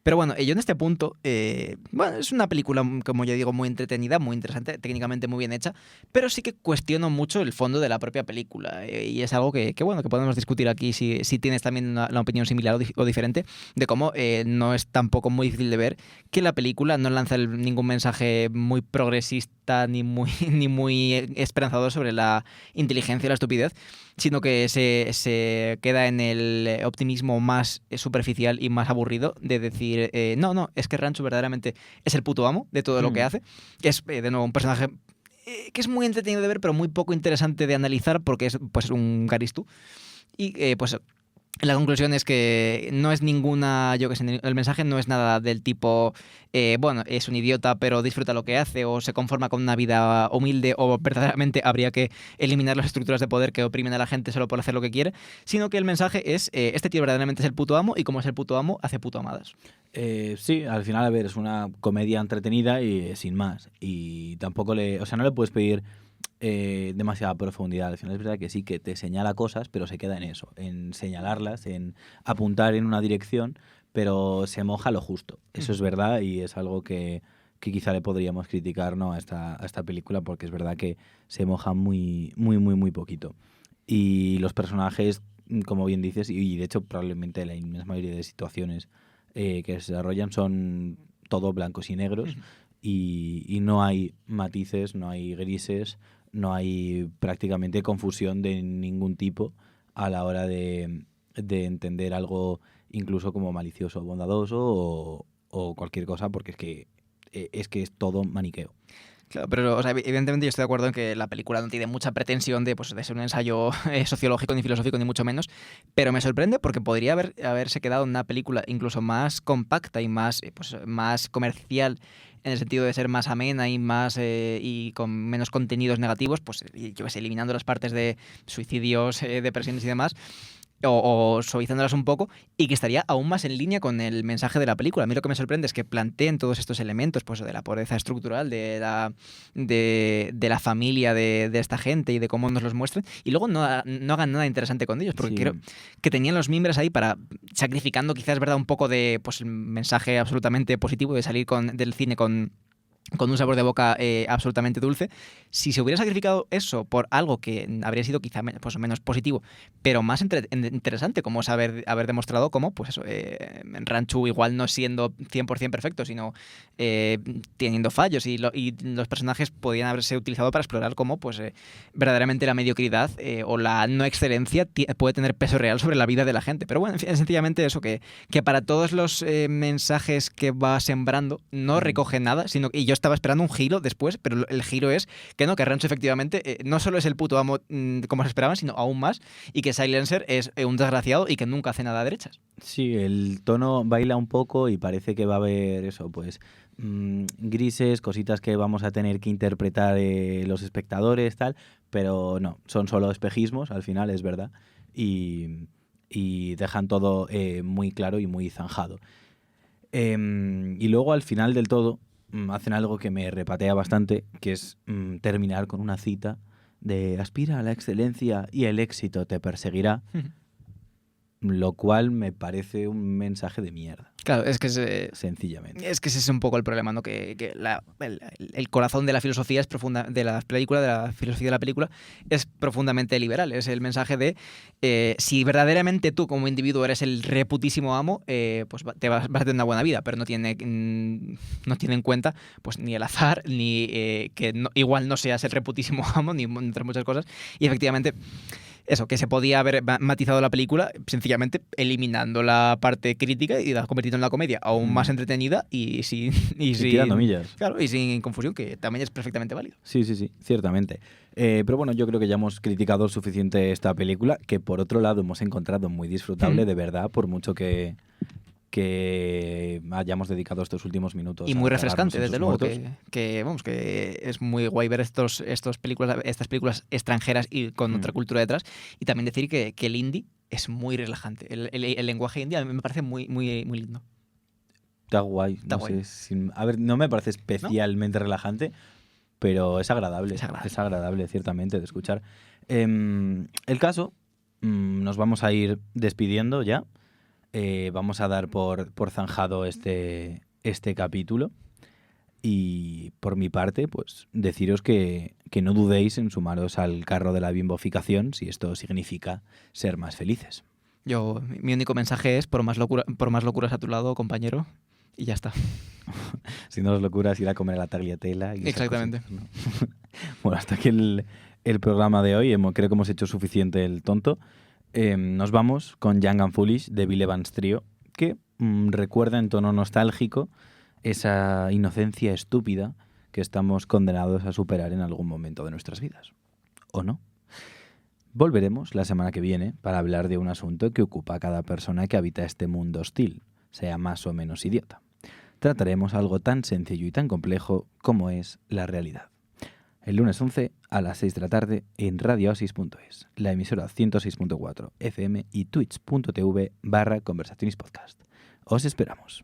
Pero bueno, yo en este punto, es una película, como yo digo, muy entretenida, muy interesante, técnicamente muy bien hecha, pero sí que cuestiono mucho el fondo de la propia película, y es algo que podemos discutir aquí si tienes también una opinión similar o diferente, de cómo no es tampoco muy difícil de ver que la película no lanza ningún mensaje muy progresista ni muy esperanzador sobre la inteligencia y la estupidez, sino que se queda en el optimismo más superficial y más aburrido de decir, no, es que Rancho verdaderamente es el puto amo de todo lo que hace, que es, de nuevo, un personaje que es muy entretenido de ver, pero muy poco interesante de analizar, porque es pues un Garistú. Y pues la conclusión es que no es ninguna, el mensaje no es nada del tipo, es un idiota pero disfruta lo que hace, o se conforma con una vida humilde, o verdaderamente habría que eliminar las estructuras de poder que oprimen a la gente solo por hacer lo que quiere, sino que el mensaje es, este tío verdaderamente es el puto amo, y como es el puto amo, hace puto amadas. Sí, al final, a ver, es una comedia entretenida y sin más, y tampoco no le puedes pedir demasiada profundidad. Al final es verdad que sí, que te señala cosas, pero se queda en eso, en señalarlas, en apuntar en una dirección, pero se moja lo justo. Eso es verdad y es algo que quizá le podríamos criticar, ¿no?, a esta película, porque es verdad que se moja muy, muy, muy, muy poquito. Y los personajes, como bien dices, y de hecho probablemente la inmensa mayoría de situaciones que se desarrollan son todo blancos y negros, y no hay matices, no hay grises, no hay prácticamente confusión de ningún tipo a la hora de entender algo incluso como malicioso o bondadoso o cualquier cosa, porque es que es todo maniqueo. Claro, pero o sea, evidentemente yo estoy de acuerdo en que la película no tiene mucha pretensión de ser un ensayo sociológico ni filosófico, ni mucho menos, pero me sorprende porque podría haberse quedado en una película incluso más compacta y más, más comercial, en el sentido de ser más amena y más y con menos contenidos negativos, pues yo qué sé, eliminando las partes de suicidios, depresiones y demás, o suavizándolas un poco, y que estaría aún más en línea con el mensaje de la película. A mí lo que me sorprende es que planteen todos estos elementos, pues de la pobreza estructural, de la familia de esta gente y de cómo nos los muestran, y luego no hagan nada interesante con ellos, porque Sí. creo que tenían los mimbres ahí para, sacrificando quizás, verdad, un poco de el mensaje absolutamente positivo de salir del cine con un sabor de boca absolutamente dulce. Si se hubiera sacrificado eso por algo que habría sido quizá menos positivo, pero más interesante, como es haber demostrado cómo, pues eso, Ranchu, igual no siendo 100% perfecto, sino teniendo fallos, y los personajes podían haberse utilizado para explorar cómo, pues, verdaderamente la mediocridad o la no excelencia puede tener peso real sobre la vida de la gente. Pero bueno, es sencillamente eso, que para todos los mensajes que va sembrando no recoge nada, sino y yo estaba esperando un giro después, pero el giro es que Rancho efectivamente no solo es el puto amo como se esperaban, sino aún más, y que Silencer es un desgraciado y que nunca hace nada a derechas. Sí, el tono baila un poco y parece que va a haber eso, pues grises, cositas que vamos a tener que interpretar los espectadores, tal, pero no, son solo espejismos, al final es verdad, y dejan todo muy claro y muy zanjado. Y luego al final del todo hacen algo que me repatea bastante, que es terminar con una cita de aspira a la excelencia y el éxito te perseguirá, lo cual me parece un mensaje de mierda. Claro, es que sencillamente. Es que ese es un poco el problema, ¿no? Que el corazón de la filosofía es de la filosofía de la película es profundamente liberal. Es el mensaje de si verdaderamente tú como individuo eres el reputísimo amo, pues vas a tener una buena vida, pero no tiene en cuenta pues ni el azar, ni que igual no seas el reputísimo amo, ni entre muchas cosas. Y efectivamente, eso, que se podía haber matizado la película sencillamente eliminando la parte crítica y la convirtiendo en la comedia aún más entretenida y sin tirando millas. Claro, y sin confusión, que también es perfectamente válido. Sí, ciertamente. Pero bueno, yo creo que ya hemos criticado suficiente esta película, que por otro lado hemos encontrado muy disfrutable, de verdad, por mucho que hayamos dedicado estos últimos minutos. Y muy refrescante, cagarnos en desde sus luego, muertos. que es muy guay ver estas películas extranjeras y con otra cultura detrás. Y también decir que el indie es muy relajante. El lenguaje indie a mí me parece muy, muy, muy lindo. Está guay. A ver, no me parece especialmente relajante, pero es agradable. Es agradable, ciertamente, de escuchar. El caso, nos vamos a ir despidiendo ya. Vamos a dar por zanjado este capítulo. Y por mi parte, pues deciros que no dudéis en sumaros al carro de la bimboficación si esto significa ser más felices. Mi único mensaje es por más locuras a tu lado, compañero, y ya está. Si no es locuras, ir a comer a la tagliatella. Y exactamente. Cosas, ¿no? Bueno, hasta aquí el programa de hoy. Creo que hemos hecho suficiente el tonto. Nos vamos con Young and Foolish de Bill Evans Trio, que recuerda en tono nostálgico esa inocencia estúpida que estamos condenados a superar en algún momento de nuestras vidas. ¿O no? Volveremos la semana que viene para hablar de un asunto que ocupa a cada persona que habita este mundo hostil, sea más o menos idiota. Trataremos algo tan sencillo y tan complejo como es la realidad. El lunes 11 a las 6 de la tarde en radiooasis.es, la emisora 106.4 FM y twitch.tv/conversaciones podcast. Os esperamos.